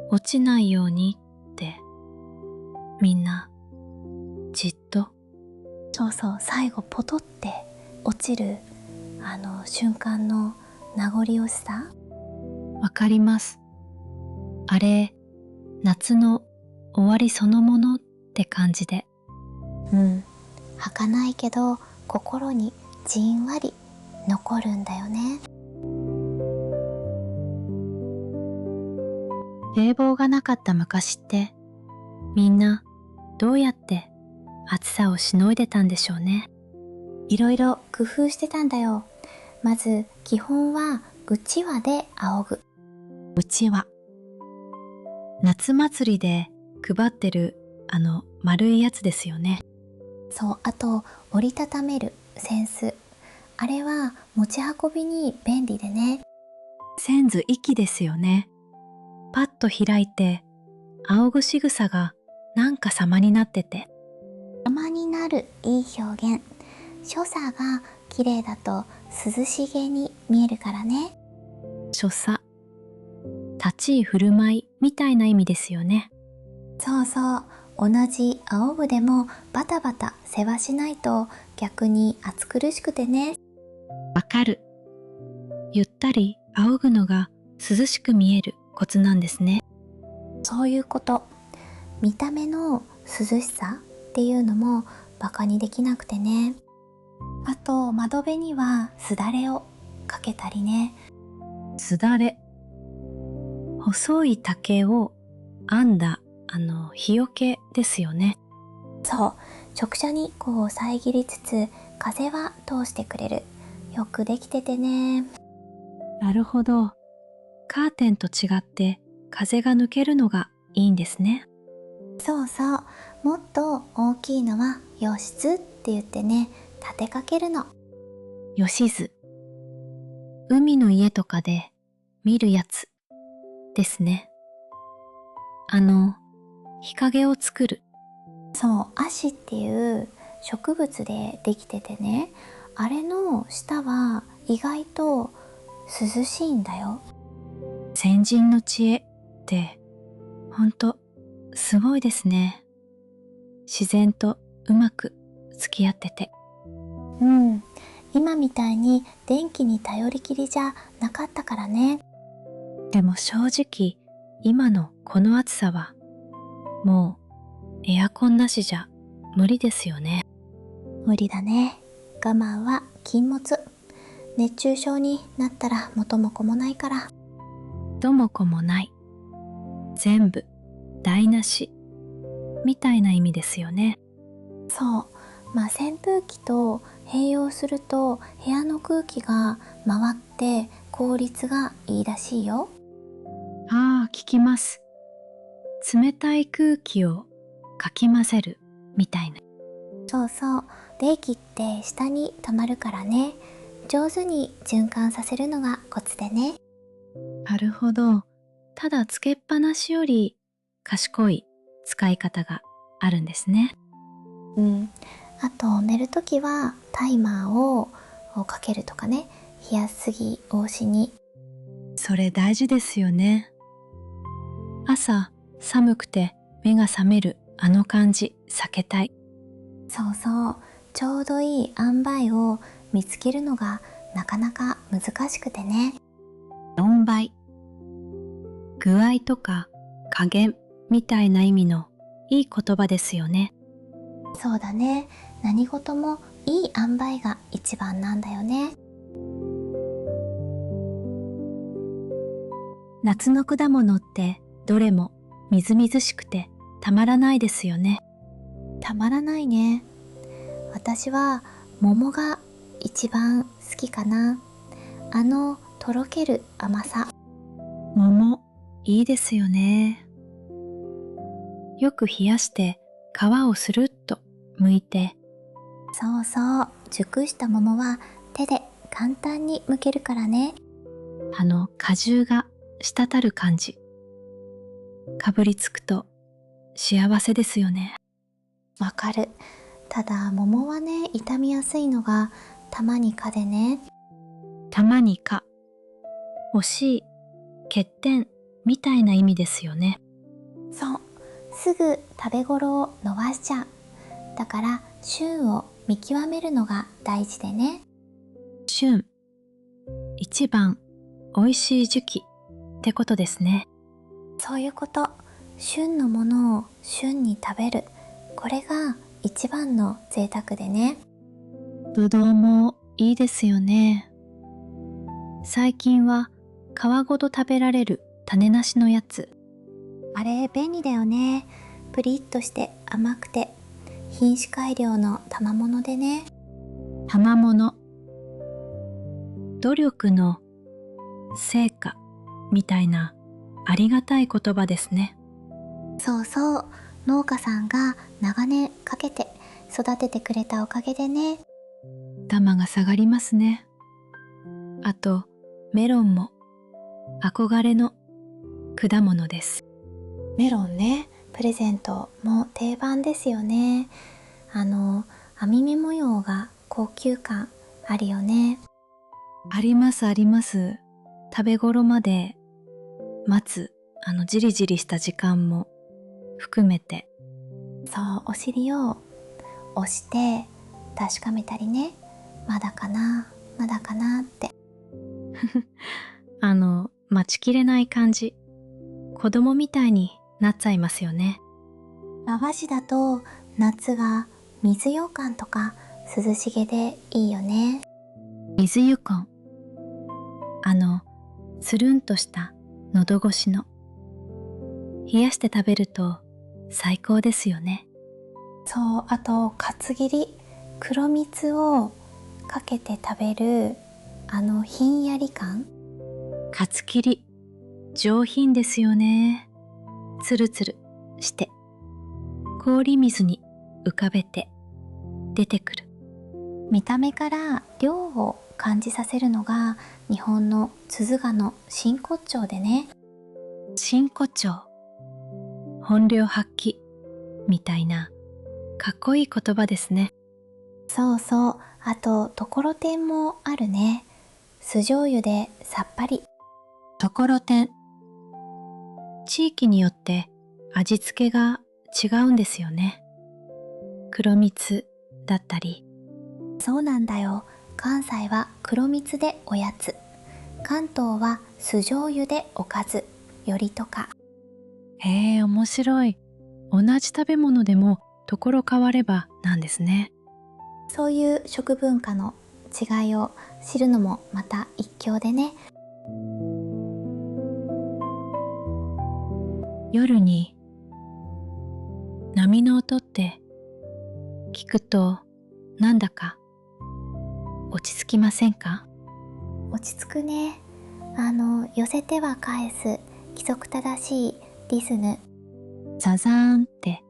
落ちないようにってみんなじっと、そうそう、最後ポトって落ちる瞬間の名残惜しさ。わかります。あれ、夏の終わりそのものって感じで、儚いけど心にじんわり残るんだよね。冷房がなかった昔って、みんなどうやって暑さをしのいでたんでしょうね。いろいろ工夫してたんだよ。まず基本はうちわで仰ぐ。うちわ。夏祭りで配ってる丸いやつですよね。そう、あと折りたためる扇子。あれは持ち運びに便利でね。先祖息ですよね。パッと開いて、仰ぐ仕草がなんか様になってて。様になる、いい表現。所作が綺麗だと涼しげに見えるからね。所作、立ち居振る舞いみたいな意味ですよね。そうそう、同じ仰ぐでもバタバタ世話しないと逆に暑苦しくてね。わかる。ゆったり仰ぐのが涼しく見えるコツなんですね。そういうこと。見た目の涼しさっていうのもバカにできなくてね。あと窓辺にはすだれをかけたりね。すだれ。細い竹を編んだ日よけですよね。そう、直射日光を遮りつつ風は通してくれる。よくできててね。なるほど。カーテンと違って風が抜けるのがいいんですね。そうそう、もっと大きいのはよしって言ってね、立てかけるの。よしず。海の家とかで見るやつですね。日陰を作る。そう、葦っていう植物でできててね、あれの下は意外と涼しいんだよ。先人の知恵ってほんとすごいですね。自然とうまく付き合ってて。今みたいに電気に頼りきりじゃなかったからね。でも正直今のこの暑さはもうエアコンなしじゃ無理ですよね。無理だね。我慢は禁物。熱中症になったら元も子もないから。ともこもない。全部台無しみたいな意味ですよね。そう。扇風機と併用すると部屋の空気が回って効率がいいらしいよ。ああ、聞きます。冷たい空気をかき混ぜるみたいな。そうそう。冷気って下に溜まるからね。上手に循環させるのがコツでね。なるほど。ただつけっぱなしより賢い使い方があるんですね。あと寝るときはタイマーをかけるとかね。冷やすぎ防止に。それ大事ですよね。朝寒くて目が覚めるあの感じ避けたい。そうそう。ちょうどいい塩梅を見つけるのがなかなか難しくてね。塩梅。具合とか加減みたいな意味のいい言葉ですよね。そうだね。何事もいい塩梅が一番なんだよね。夏の果物ってどれもみずみずしくてたまらないですよね。たまらないね。私は桃が一番好きかな。とろける甘さ。桃、いいですよね。よく冷やして皮をスルッと剥いてそうそう、熟した桃は手で簡単に剥けるからね。果汁が滴る感じ。かぶりつくと幸せですよね。わかる。ただ桃はね、傷みやすいのがたまにかでね。たまにか、惜しい、欠点みたいな意味ですよね。そう、すぐ食べ頃を逃しちゃう。だから旬を見極めるのが大事でね。旬、一番美味しい時期ってことですね。そういうこと。旬のものを旬に食べる。これが一番の贅沢でね。ぶどうもいいですよね。最近は皮ごと食べられる種なしのやつ。あれ便利だよね。プリッとして甘くて品種改良の賜物でね。賜物。努力の成果みたいなありがたい言葉ですね。そうそう、農家さんが長年かけて育ててくれたおかげでね。頭が下がりますね。あとメロンも憧れの果物です。メロンね、プレゼントも定番ですよね。網目模様が高級感あるよね。ありますあります。食べ頃まで待つじりじりした時間も含めて。そう、お尻を押して確かめたりね。まだかなまだかなって。待ちきれない感じ。子供みたいになっちゃいますよね。和菓子だと夏が水羊羹とか涼しげでいいよね。水ゆこん。つるんとした喉越しの。冷やして食べると最高ですよね。そう、あとかつ切り、黒蜜をかけて食べるひんやり感。かつ切り、上品ですよね。つるつるして氷水に浮かべて出てくる。見た目から涼を感じさせるのが日本の鈴鹿の真骨頂でね。真骨頂、本領発揮みたいなかっこいい言葉ですね。そうそう、あとところてんもあるね。酢醤油でさっぱり。ところてん、地域によって味付けが違うんですよね。黒蜜だったり。そうなんだよ。関西は黒蜜でおやつ、関東は酢醤油でおかずよりとか。へえ、面白い。同じ食べ物でもところ変わればなんですね。そういう食文化の違いを知るのもまた一興でね。夜に波の音って聞くとなんだか落ち着きませんか？落ち着くね。寄せては返す規則正しいリズム。ザザーンって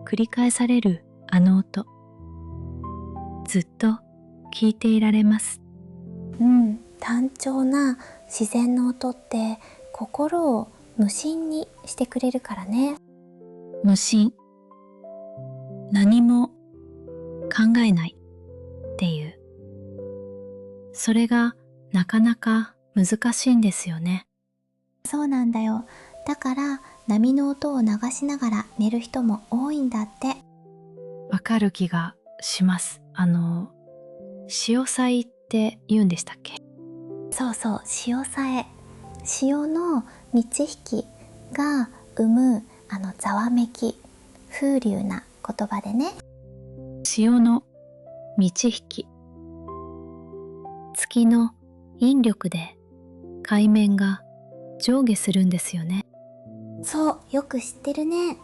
繰り返されるあの音、ずっと聞いていられます。単調な自然の音って心を無心にしてくれるからね。無心、何も考えないっていう、それがなかなか難しいんですよね。そうなんだよ。だから波の音を流しながら寝る人も多いんだって。わかる気がします。潮騒って言うんでしたっけ？そうそう、潮さえ。潮の満ち引きが生むざわめき、風流な言葉でね。潮の満ち引き、月の引力で海面が上下するんですよね。そう、よく知ってるね。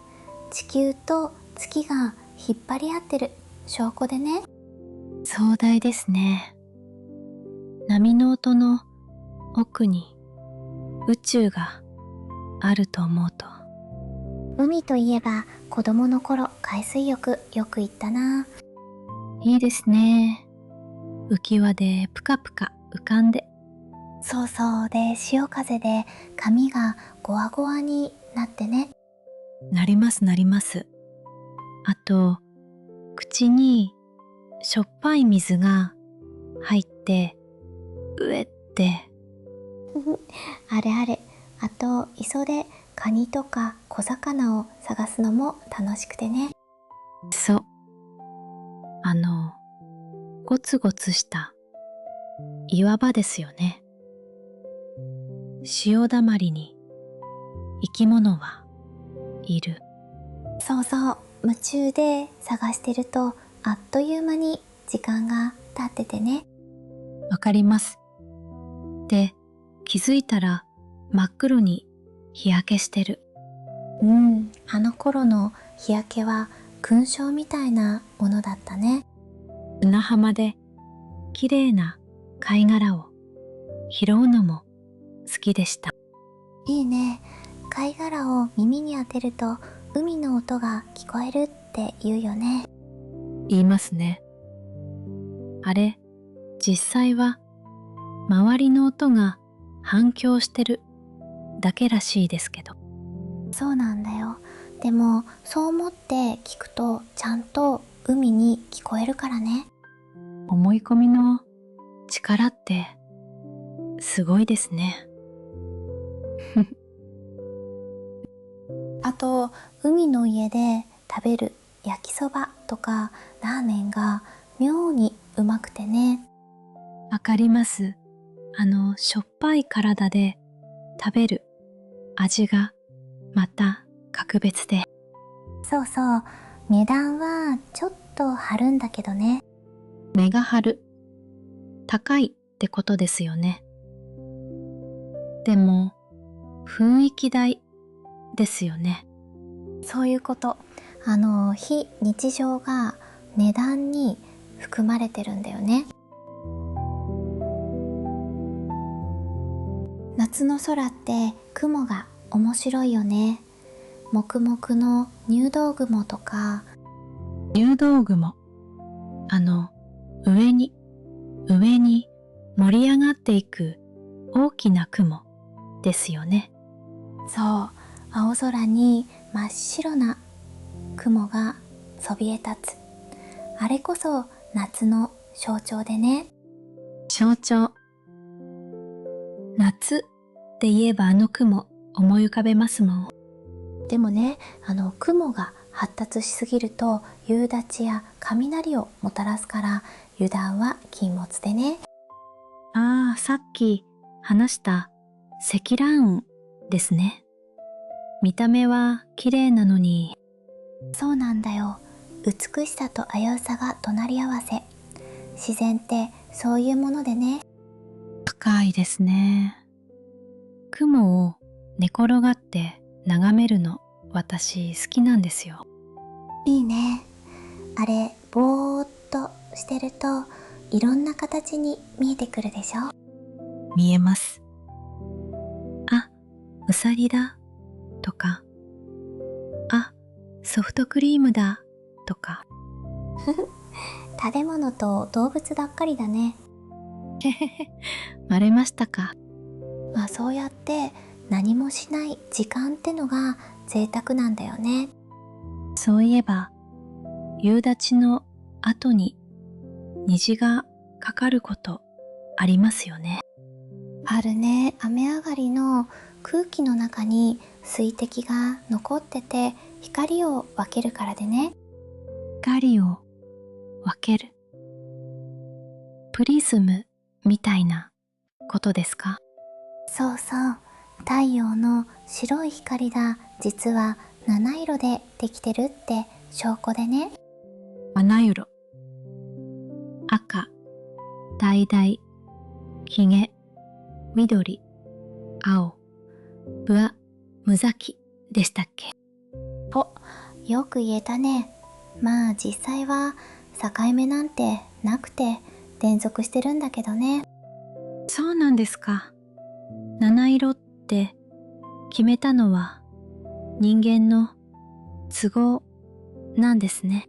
地球と月が引っ張り合ってる証拠でね。壮大ですね。波の音の奥に宇宙があると思うと。海といえば子供の頃海水浴よく行ったな。いいですね。浮き輪でぷかぷか浮かんで。そうそう。で、潮風で髪がゴワゴワになってね。なりますなります。あと、口にしょっぱい水が入って、うえって。あれあれ。あと、磯でカニとか小魚を探すのも楽しくてね。そう。ゴツゴツした岩場ですよね。潮だまりに生き物はいる。そうそう。夢中で探してると、あっという間に時間が経っててね。わかります。で、気づいたら真っ黒に日焼けしてる。あの頃の日焼けは勲章みたいなものだったね。砂浜で綺麗な貝殻を拾うのも好きでした。いいね。貝殻を耳に当てると海の音が聞こえるって言うよね。言いますね。あれ、実際は周りの音が反響してるだけらしいですけど。そうなんだよ。でもそう思って聞くとちゃんと海に聞こえるからね。思い込みの力ってすごいですね。あと、海の家で食べる焼きそばとかラーメンが妙にうまくてね。わかります。しょっぱい体で食べる味がまた格別で。そうそう。値段はちょっと張るんだけどね。値が張る。高いってことですよね。でも、雰囲気代ですよね。そういうこと。非日常が値段に含まれてるんだよね。夏の空って雲が面白いよね。黙々の入道雲とか。入道雲。上に盛り上がっていく大きな雲ですよね。そう、青空に真っ白な雲がそびえ立つ。あれこそ夏の象徴でね。象徴。夏って言えばあの雲思い浮かべますもん。でもね、雲が発達しすぎると夕立や雷をもたらすから油断は禁物でね。ああ、さっき話した積乱雲ですね。見た目は綺麗なのに。そうなんだよ。美しさと危うさが隣り合わせ。自然ってそういうものでね。深いですね。雲を寝転がって眺めるの私好きなんですよ。いいね。あれ、ぼーっとしてるといろんな形に見えてくるでしょ。見えます。あ、うさぎだとか、あ、ソフトクリームだとか。食べ物と動物ばっかりだね。へへへ、割れましたか。まあそうやって何もしない時間ってのが贅沢なんだよね。そういえば、夕立の後に虹がかかることありますよね。あるね。雨上がりの空気の中に水滴が残ってて光を分けるからでね。光を分ける。プリズムみたいなことですか？そうそう。太陽の白い光が実は七色でできてるって証拠でね。七色。赤、橙、ひげ、緑、青、無邪気でしたっけ？お、よく言えたね。まあ実際は境目なんてなくて連続してるんだけどね。そうなんですか。七色って決めたのは人間の都合なんですね。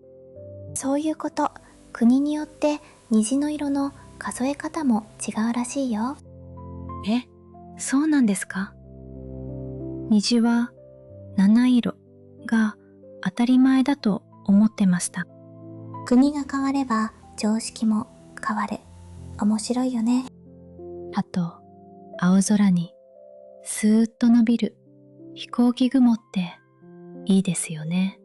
そういうこと。国によって虹の色の数え方も違うらしいよ。え、そうなんですか？虹は七色が当たり前だと思ってました。国が変われば常識も変わる。面白いよね。あと、青空にスーッと伸びる飛行機雲っていいですよね。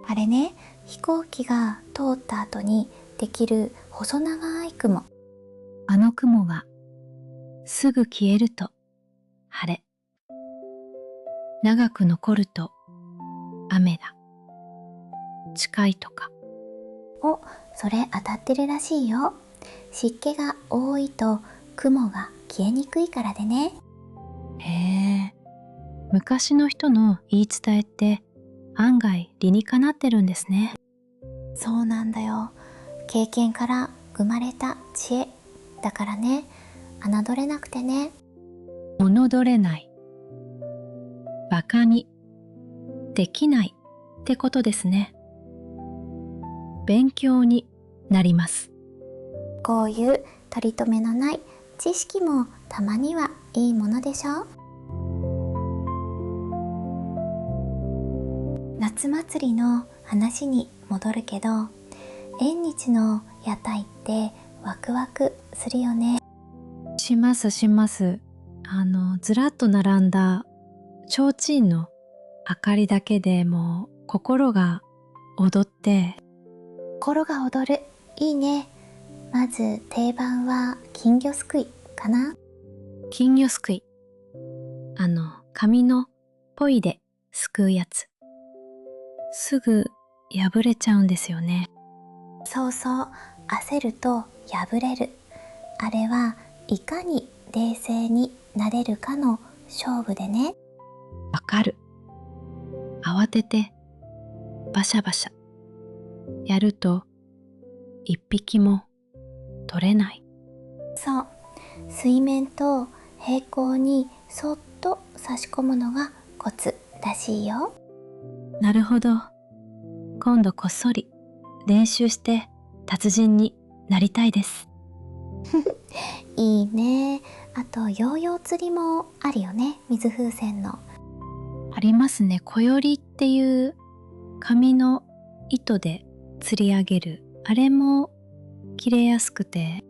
あれね、飛行機が通った後にできる細長い雲。あの雲がすぐ消えると晴れ、長く残ると雨だ。近いとか。お、それ当たってるらしいよ。湿気が多いと雲が消えにくいからでね。へえ、昔の人の言い伝えって案外理にかなってるんですね。そうなんだよ。経験から生まれた知恵だからね。侮れなくてね。侮れない、バカにできないってことですね。勉強になります。こういう取り留めのない知識もたまにはいいものでしょ。夏祭りの話に戻るけど、縁日の屋台ってワクワクするよね。しますします。ずらっと並んだ提灯の明かりだけでもう心が踊って、心が踊る。いいね。まず定番は金魚すくいかな。金魚すくい。紙のポイですくうやつ。すぐ破れちゃうんですよね。そうそう、焦ると破れる。あれはいかに冷静になれるかの勝負でね。わかる。慌ててバシャバシャやると一匹も取れない。そう、水面と平行にそっと差し込むのがコツらしいよ。なるほど。今度こっそり練習して達人になりたいです。いいね。あとヨーヨー釣りもあるよね。水風船の。ありますね。こよりっていう紙の糸で釣り上げる。あれも切れやすくて。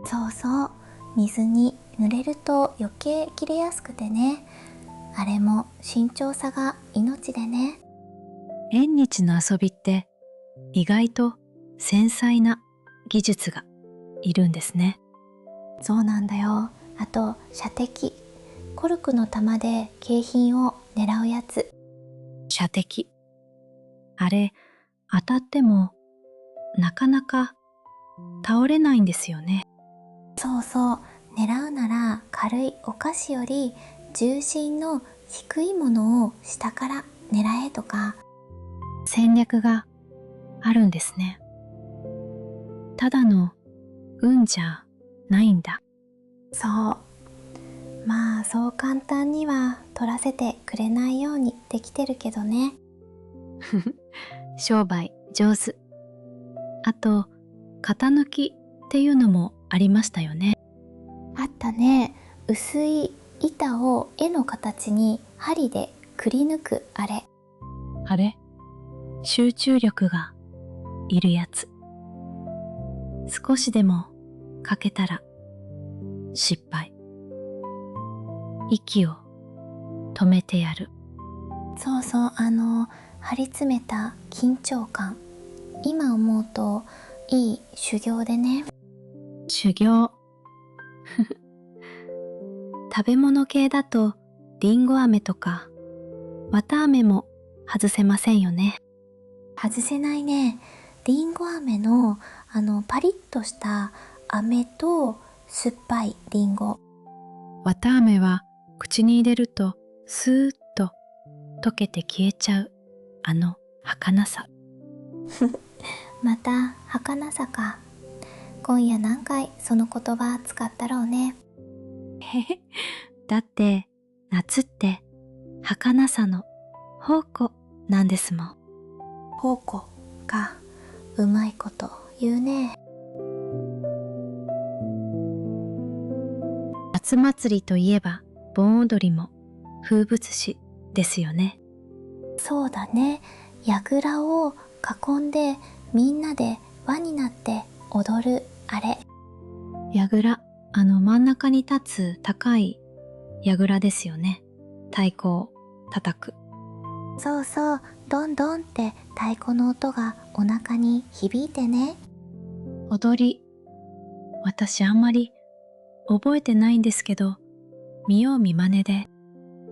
そうそう、水に濡れると余計切れやすくてね。あれも慎重さが命でね。縁日の遊びって意外と繊細な技術がいるんですね。そうなんだよ。あと射的。コルクの玉で景品を狙うやつ。射的。あれ当たってもなかなか倒れないんですよね。そうそう、狙うなら軽いお菓子より重心の低いものを下から狙えとか。戦略があるんですね。ただの運じゃないんだ。そう。まあそう簡単には取らせてくれないようにできてるけどね。商売上手。あと型抜きっていうのもありましたよね。あったね。薄い板を絵の形に針でくり抜くあれ。あれ集中力がいるやつ。少しでもかけたら失敗。息を止めてやる。そうそう、張り詰めた緊張感。今思うといい修行でね。修行。食べ物系だとりんご飴とか綿飴も外せませんよね。外せないね。りんご飴のパリッとした飴と酸っぱいりんご。綿飴は口に入れるとスーッと溶けて消えちゃうあの儚さ。また儚さか。今夜何回その言葉使ったろうね。へへ、だって夏って儚さの宝庫なんですもん。宝庫か。うまいこと言うね。夏祭りといえば盆踊りも風物詩ですよね。そうだね。櫓を囲んでみんなで輪になって踊るあれ。櫓、真ん中に立つ高い櫓ですよね。太鼓を叩く。そうそう、どんどんって太鼓の音がお腹に響いてね。踊り、私あんまり覚えてないんですけど、見よう見まねで。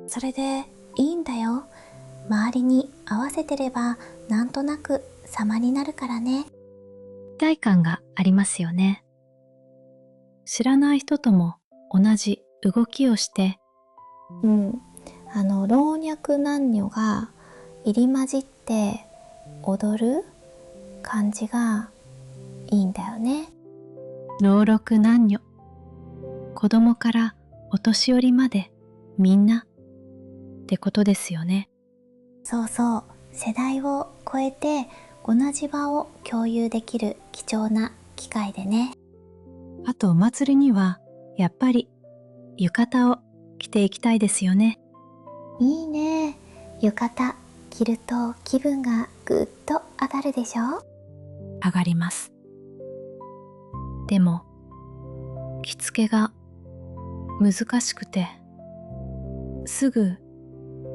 それでいいんだよ。周りに合わせてればなんとなく様になるからね。一体感がありますよね。知らない人とも同じ動きをして、老若男女が入り混じって踊る感じがいいんだよね。老若男女、子供からお年寄りまでみんなってことですよね。そうそう、世代を超えて同じ場を共有できる貴重な機会でね。あとお祭りにはやっぱり浴衣を着ていきたいですよね。いいね。浴衣着ると気分がぐっと上がるでしょ。上がります。でも着付けが難しくてすぐ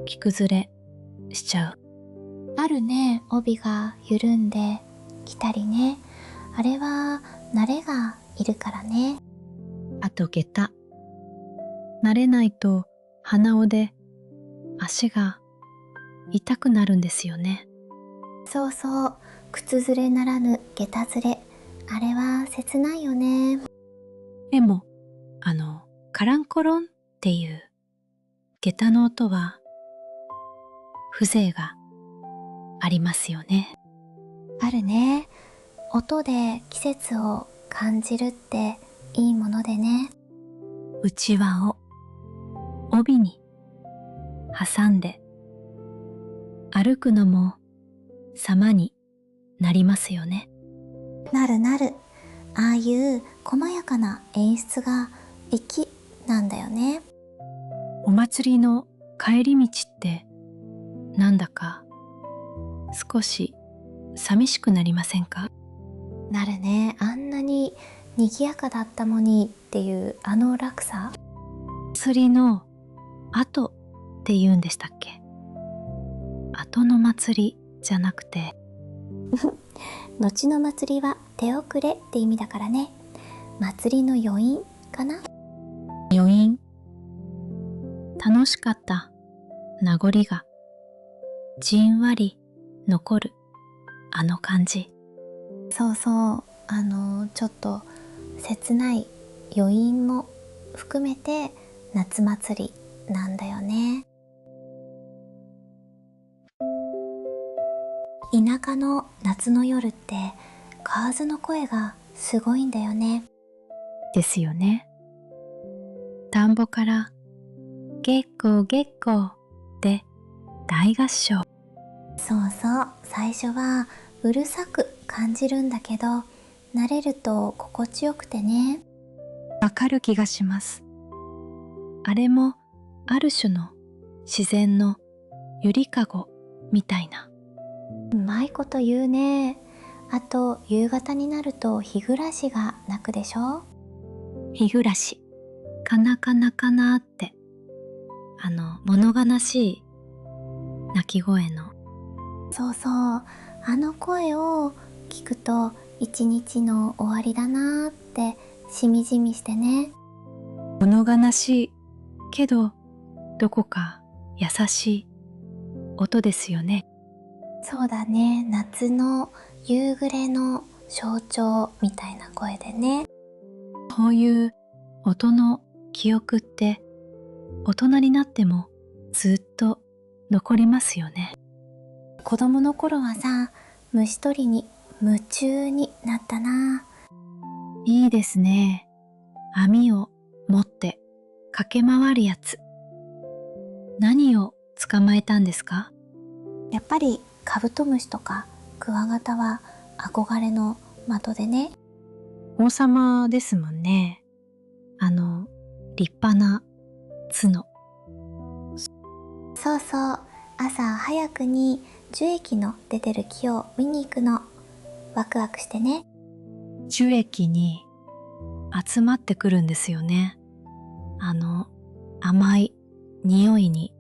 着崩れしちゃう。あるね、帯が緩んできたりね。あれは慣れがいるからね。あと下駄、慣れないと鼻緒で足が痛くなるんですよね。そうそう、靴ずれならぬ下駄ずれ。あれは切ないよね。でもカランコロンっていう下駄の音は風情がありますよね。あるね。音で季節を感じるっていいものでね。うちわを帯に挟んで歩くのも様になりますよね。なるなる。ああいう細やかな演出が粋なんだよね。お祭りの帰り道ってなんだか少し寂しくなりませんか？なるね。あんなに賑やかだったのにっていうあの落差。祭りの後って言うんでしたっけ？後の祭りじゃなくて、後の祭りは手遅れって意味だからね。祭りの余韻かな。余韻、楽しかった名残がじんわり残るあの感じ。そうそう、ちょっと切ない余韻も含めて夏祭りなんだよね。田舎の夏の夜って蛙の声がすごいんだよね。ですよね。田んぼから月光月光で大合唱。そうそう、最初はうるさく感じるんだけど慣れると心地よくてね。わかる気がします。あれもある種の自然のゆりかごみたいな。うまいこと言うね。あと夕方になると日暮らしが鳴くでしょ。日暮らし、かなかなかなって物悲しい鳴き声の。そうそう、あの声を聞くと一日の終わりだなーってしみじみしてね。物悲しいけどどこか優しい音ですよね。そうだね、夏の夕暮れの象徴みたいな声でね。こういう音の記憶って大人になってもずっと残りますよね。子供の頃はさ、虫取りに夢中になったな。いいですね。網を持って駆け回るやつ。何を捕まえたんですか？やっぱりカブトムシとかクワガタは憧れの的でね。王様ですもんね。立派な角。そうそう、朝早くに樹液の出てる木を見に行くの。ワクワクしてね。樹液に集まってくるんですよね。甘い匂いに。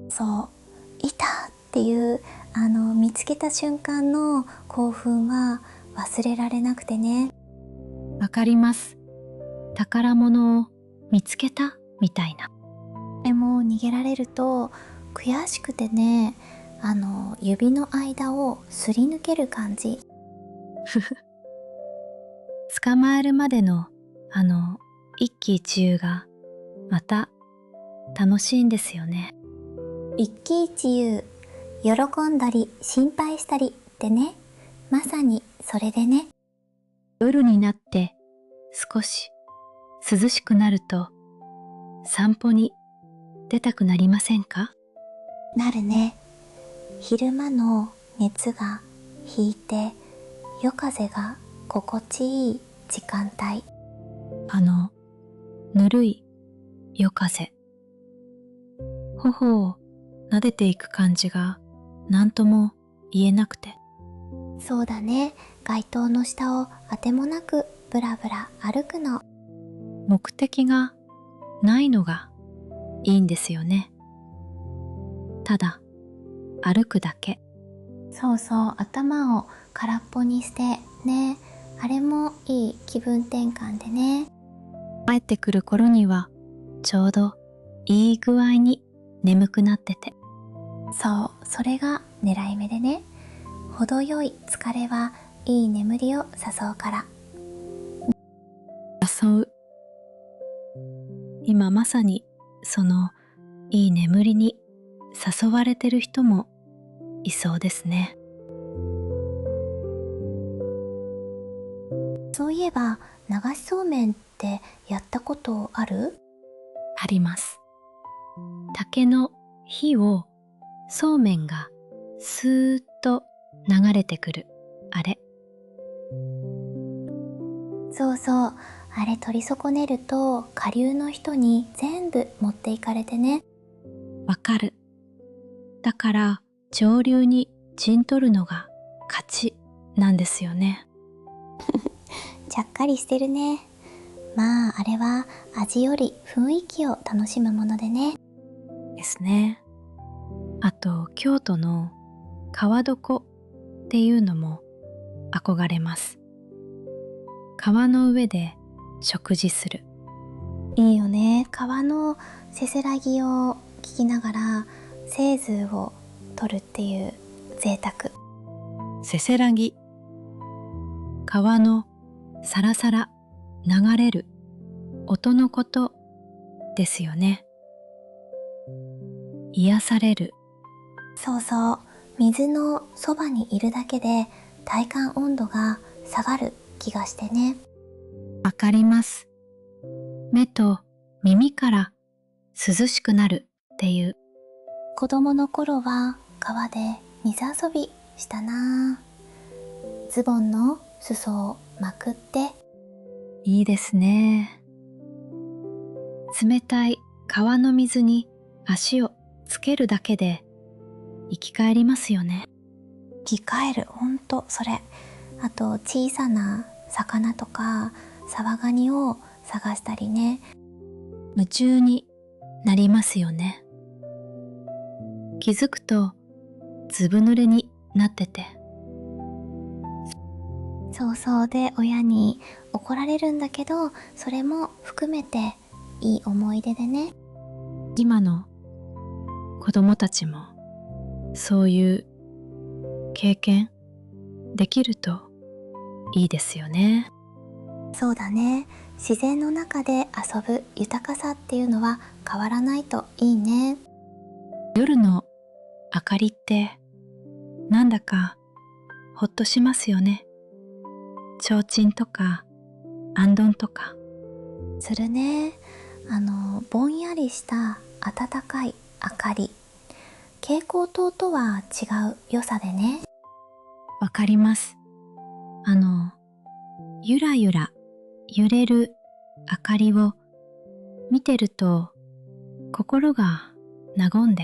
そう、いたっていう見つけた瞬間の興奮は忘れられなくてね。わかります。宝物を見つけたみたいな。でも逃げられると悔しくてね、指の間をすり抜ける感じ。捕まえるまでの一喜一憂がまた楽しいんですよね。一喜一憂、喜んだり心配したりってね、まさにそれでね。夜になって少し涼しくなると散歩に出たくなりませんか？なるね。昼間の熱が引いて夜風が心地いい時間帯。ぬるい夜風。頬を撫でていく感じが何とも言えなくて。そうだね。街灯の下をあてもなくブラブラ歩くの。目的がないのがいいんですよね。ただ歩くだけ。そうそう、頭を空っぽにしてね。あれもいい気分転換でね。帰ってくる頃にはちょうどいい具合に眠くなってて。そう、それが狙い目でね。程よい疲れはいい眠りを誘うから。誘う。今まさにそのいい眠りに誘われてる人もいそうですね。そういえば流しそうめんってやったことある？あります。竹の火をそうめんがスーッと流れてくるあれ。そうそう、あれ取り損ねると下流の人に全部持っていかれてね。わかる。だから上流に陣取るのが勝ちなんですよね。ちゃっかりしてるね。まああれは味より雰囲気を楽しむものでね。ですね。あと京都の川床っていうのも憧れます。川の上で食事する。いいよね。川のせせらぎを聞きながら青図を取るっていう贅沢。せせらぎ。川のさらさら流れる音のことですよね。癒される。そうそう、水のそばにいるだけで体感温度が下がる気がしてね。わかります。目と耳から涼しくなるっていう。子供の頃は川で水遊びしたな。ズボンの裾をまくって。いいですね。冷たい川の水に足をつけるだけで生き返りますよね。生き返る、ほんとそれ。あと小さな魚とかサバガニを探したりね。夢中になりますよね。気づくとずぶ濡れになってて。そうそう、で親に怒られるんだけど、それも含めていい思い出でね。今の子供たちもそういう経験できるといいですよね。そうだね。自然の中で遊ぶ豊かさっていうのは変わらないといいね。夜の明かりってなんだかほっとしますよね。提灯とかあんどんとか。するね。ぼんやりした暖かい明かり。蛍光灯とは違う良さでね。わかります。ゆらゆら揺れる明かりを見てると心が和んで、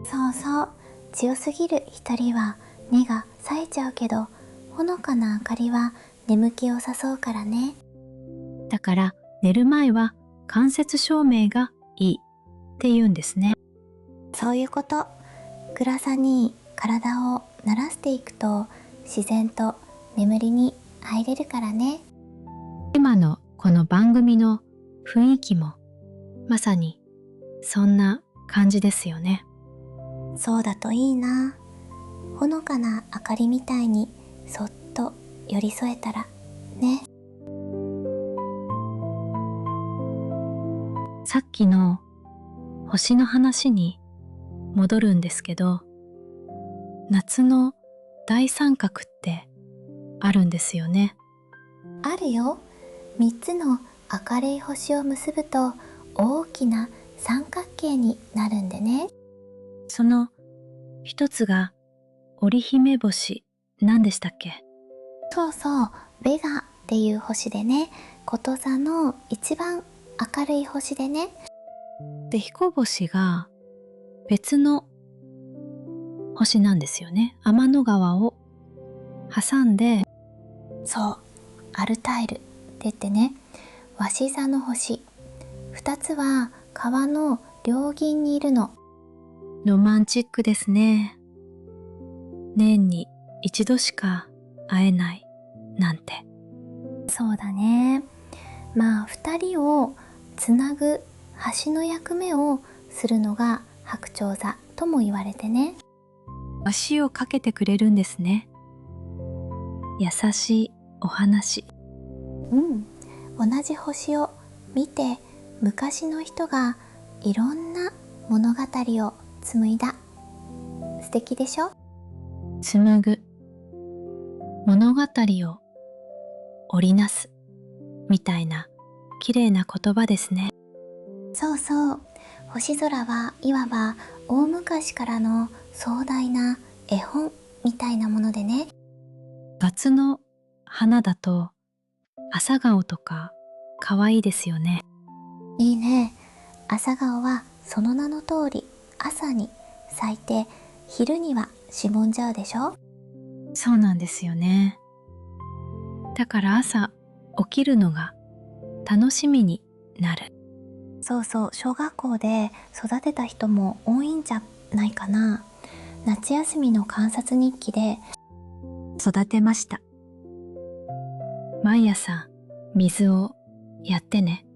そうそう、強すぎる光は目が冴えちゃうけど、ほのかな明かりは眠気を誘うからね。だから寝る前は間接照明がいいって言うんですね。そういうこと。暗さに体を慣らしていくと自然と眠りに入れるからね。今のこの番組の雰囲気もまさにそんな感じですよね。そうだといいな。ほのかな明かりみたいにそっと寄り添えたらね。さっきの星の話に戻るんですけど、夏の大三角ってあるんですよね。あるよ。3つの明るい星を結ぶと大きな三角形になるんでね。その一つが織姫星なんでしたっけ？そうそう、ベガっていう星でね、こと座の一番明るい星でね。で、彦星が別の星なんですよね。天の川を挟んで、そう、アルタイルって言ってね、鷲座の星。2つは川の両銀にいるの。ロマンチックですね。年に一度しか会えないなんて。そうだね。まあ2人をつなぐ橋の役目をするのが白鳥座とも言われてね。足をかけてくれるんですね。優しいお話。同じ星を見て昔の人がいろんな物語を紡いだ。素敵でしょ？紡ぐ。物語を織りなす。みたいな綺麗な言葉ですね。そうそう。星空はいわば大昔からの壮大な絵本みたいなものでね。夏の花だと朝顔とか可愛いですよね。いいね。朝顔はその名の通り朝に咲いて昼にはしぼんじゃうでしょ？そうなんですよね。だから朝起きるのが楽しみになる。そうそう、小学校で育てた人も多いんじゃないかな。夏休みの観察日記で育てました。毎朝水をやってね。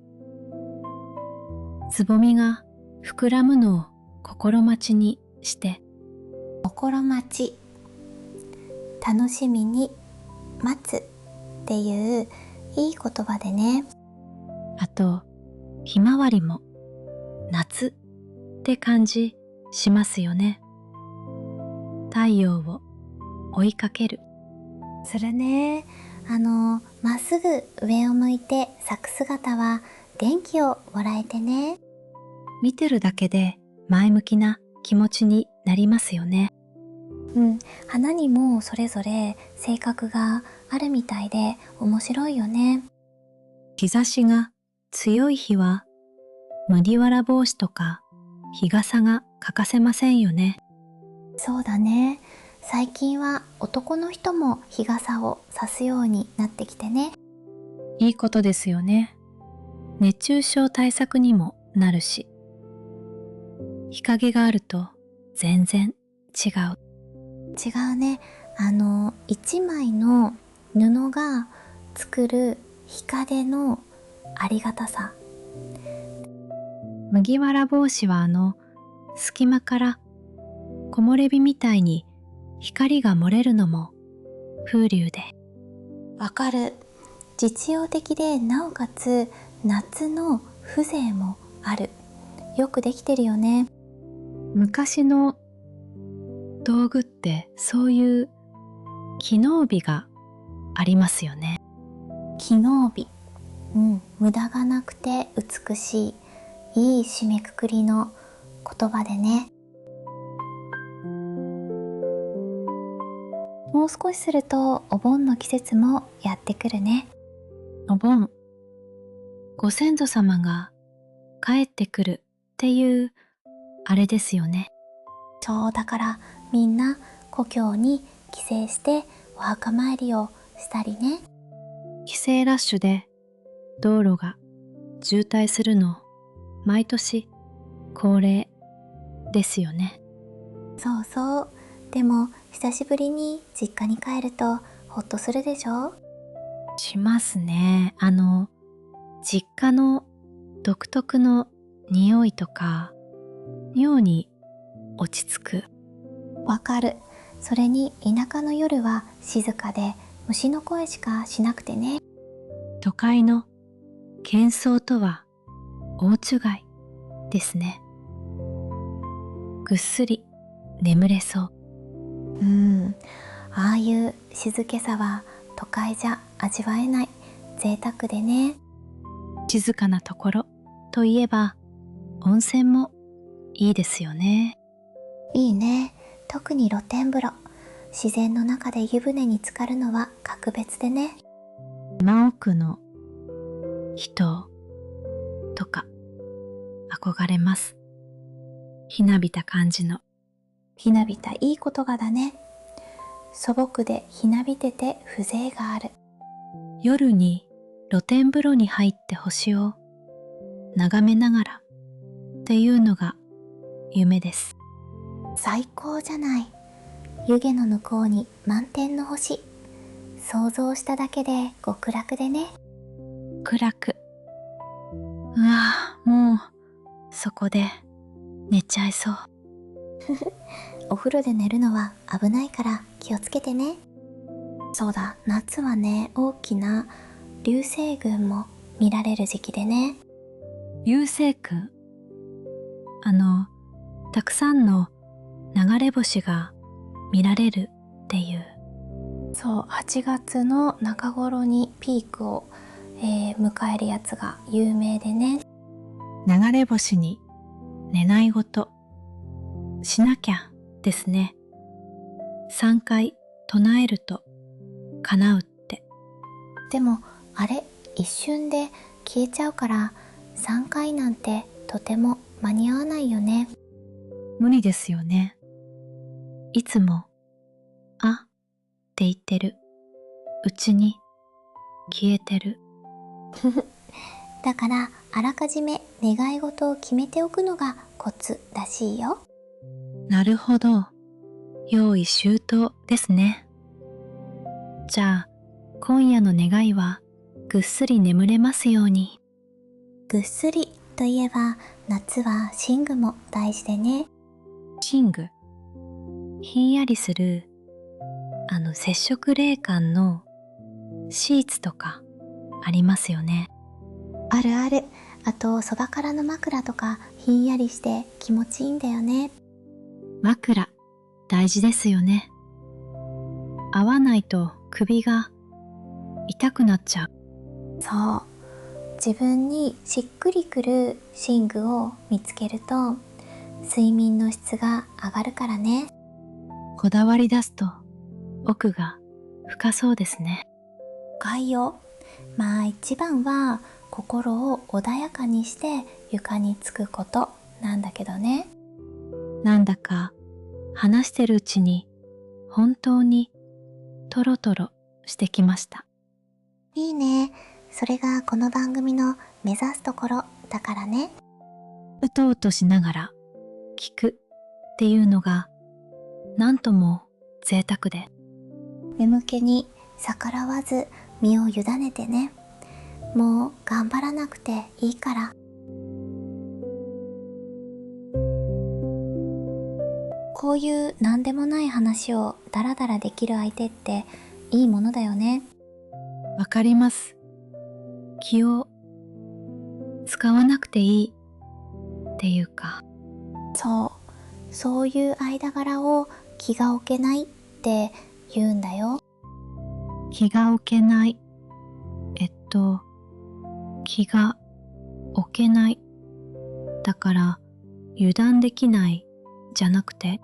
つぼみが膨らむのを心待ちにして、心待ち、楽しみに待つっていういい言葉でね。あとひまわりも夏って感じしますよね。太陽を追いかける。するね。まっすぐ上を向いて咲く姿は元気をもらえてね。見てるだけで前向きな気持ちになりますよね。花にもそれぞれ性格があるみたいで面白いよね。日差しが強い日は麦わら帽子とか日傘が欠かせませんよね。そうだね。最近は男の人も日傘を差すようになってきてね。いいことですよね。熱中症対策にもなるし、日陰があると全然違う。違うね。一枚の布が作る日陰のありがたさ。麦わら帽子は隙間から木漏れ日みたいに光が漏れるのも風流で。わかる。実用的でなおかつ夏の風情もある。よくできてるよね。昔の道具ってそういう機能美がありますよね。機能美。無駄がなくて美しい。いい締めくくりの言葉でね。もう少しするとお盆の季節もやってくるね。お盆、ご先祖様が帰ってくるっていうあれですよね。そうだからみんな故郷に帰省してお墓参りをしたりね。帰省ラッシュで道路が渋滞するの毎年恒例ですよね。そうそう。でも久しぶりに実家に帰るとほっとするでしょ。しますね。実家の独特の匂いとか妙に落ち着く。わかる。それに田舎の夜は静かで虫の声しかしなくてね。都会の喧騒とは大違いですね。ぐっすり眠れそう。ああいう静けさは都会じゃ味わえない贅沢でね。静かなところといえば温泉もいいですよね。いいね。特に露天風呂。自然の中で湯船に浸かるのは格別でね。山奥の人とか憧れます。ひなびた感じの。ひなびたいい言葉だね。素朴でひなびてて風情がある。夜に露天風呂に入って星を眺めながらっていうのが夢です。最高じゃない。湯気の向こうに満天の星。想像しただけで極楽でね。暗く。うわぁ、もうそこで寝ちゃいそう。お風呂で寝るのは危ないから気をつけてね。そうだ、夏はね、大きな流星群も見られる時期でね。流星群。たくさんの流れ星が見られるっていう。そう、8月の中頃にピークを、迎えるやつが有名でね。流れ星に願い事しなきゃですね。3回唱えると叶うって。でもあれ、一瞬で消えちゃうから3回なんてとても間に合わないよね。無理ですよね。いつもあって言ってるうちに消えてる。だからあらかじめ願い事を決めておくのがコツらしいよ。なるほど。用意周到ですね。じゃあ今夜の願いはぐっすり眠れますように。ぐっすりといえば夏は寝具も大事でね。寝具。ひんやりする接触冷感のシーツとかありますよね。あるある。あとそばからの枕とかひんやりして気持ちいいんだよね。枕大事ですよね。合わないと首が痛くなっちゃう。そう。自分にしっくりくる寝具を見つけると睡眠の質が上がるからね。こだわり出すと奥が深そうですね。深いよ。まあ一番は心を穏やかにして床につくことなんだけどね。なんだか話してるうちに本当にトロトロしてきました。いいね。それがこの番組の目指すところだからね。うとうとしながら聞くっていうのがなんとも贅沢で。眠気に逆らわず身を委ねてね。もう頑張らなくていいから。こういう何でもない話をダラダラできる相手っていいものだよね。わかります。気を使わなくていいっていうか。そういう間柄を気が置けないって言うんだよ。気が置けない。気が置けない。だから油断できないじゃなくて。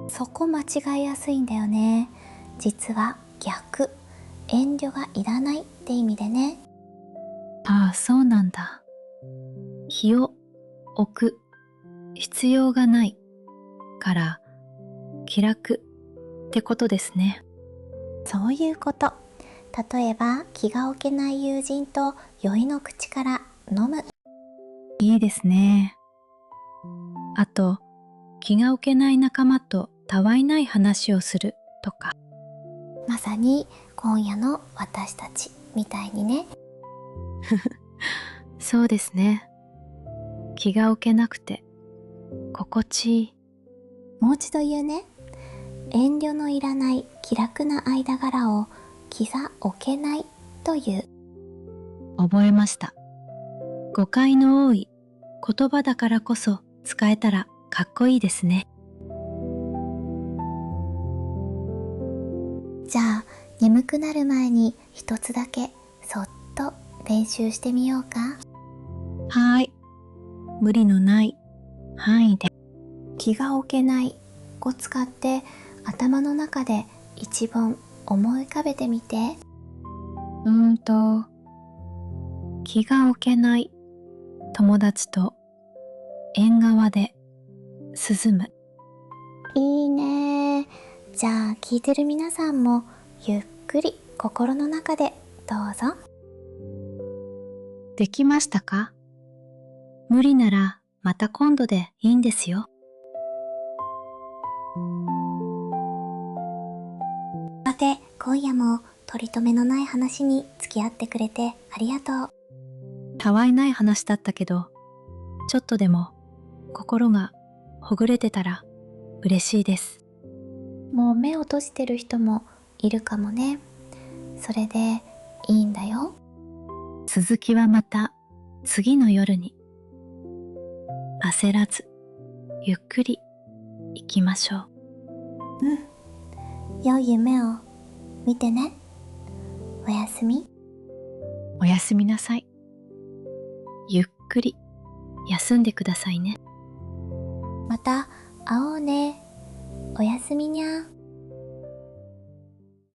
そこ間違いやすいんだよね。実は逆、遠慮がいらないって意味でね。ああ、そうなんだ。気を置く必要がないから気楽ってことですね。そういうこと。例えば気が置けない友人と酔いの口から飲む。いいですね。あと、気が置けない仲間とたわいない話をするとか。まさに今夜の私たちみたいにね。そうですね。気が置けなくて心地いい。もう一度言うね。遠慮のいらない気楽な間柄を気が置けないという。覚えました。誤解の多い言葉だからこそ使えたらかっこいいですね。じゃあ眠くなる前に一つだけそっと練習してみようか。はーい。無理のない範囲で。気が置けないを使って頭の中で一文思い浮かべてみて。気が置けない友達と縁側で涼む。いいね。じゃあ聞いてる皆さんもゆっくり心の中でどうぞ。できましたか？無理ならまた今度でいいんですよ。さて今夜も取り留めのない話に付き合ってくれてありがとう。たわいない話だったけど、ちょっとでも心がほぐれてたら嬉しいです。もう目を閉じてる人もいるかもね。それでいいんだよ。続きはまた次の夜に。焦らずゆっくり行きましょう。良い夢を見てね。おやすみ。おやすみなさい。ゆっくり休んでくださいね。また会おうね。おやすみにゃ。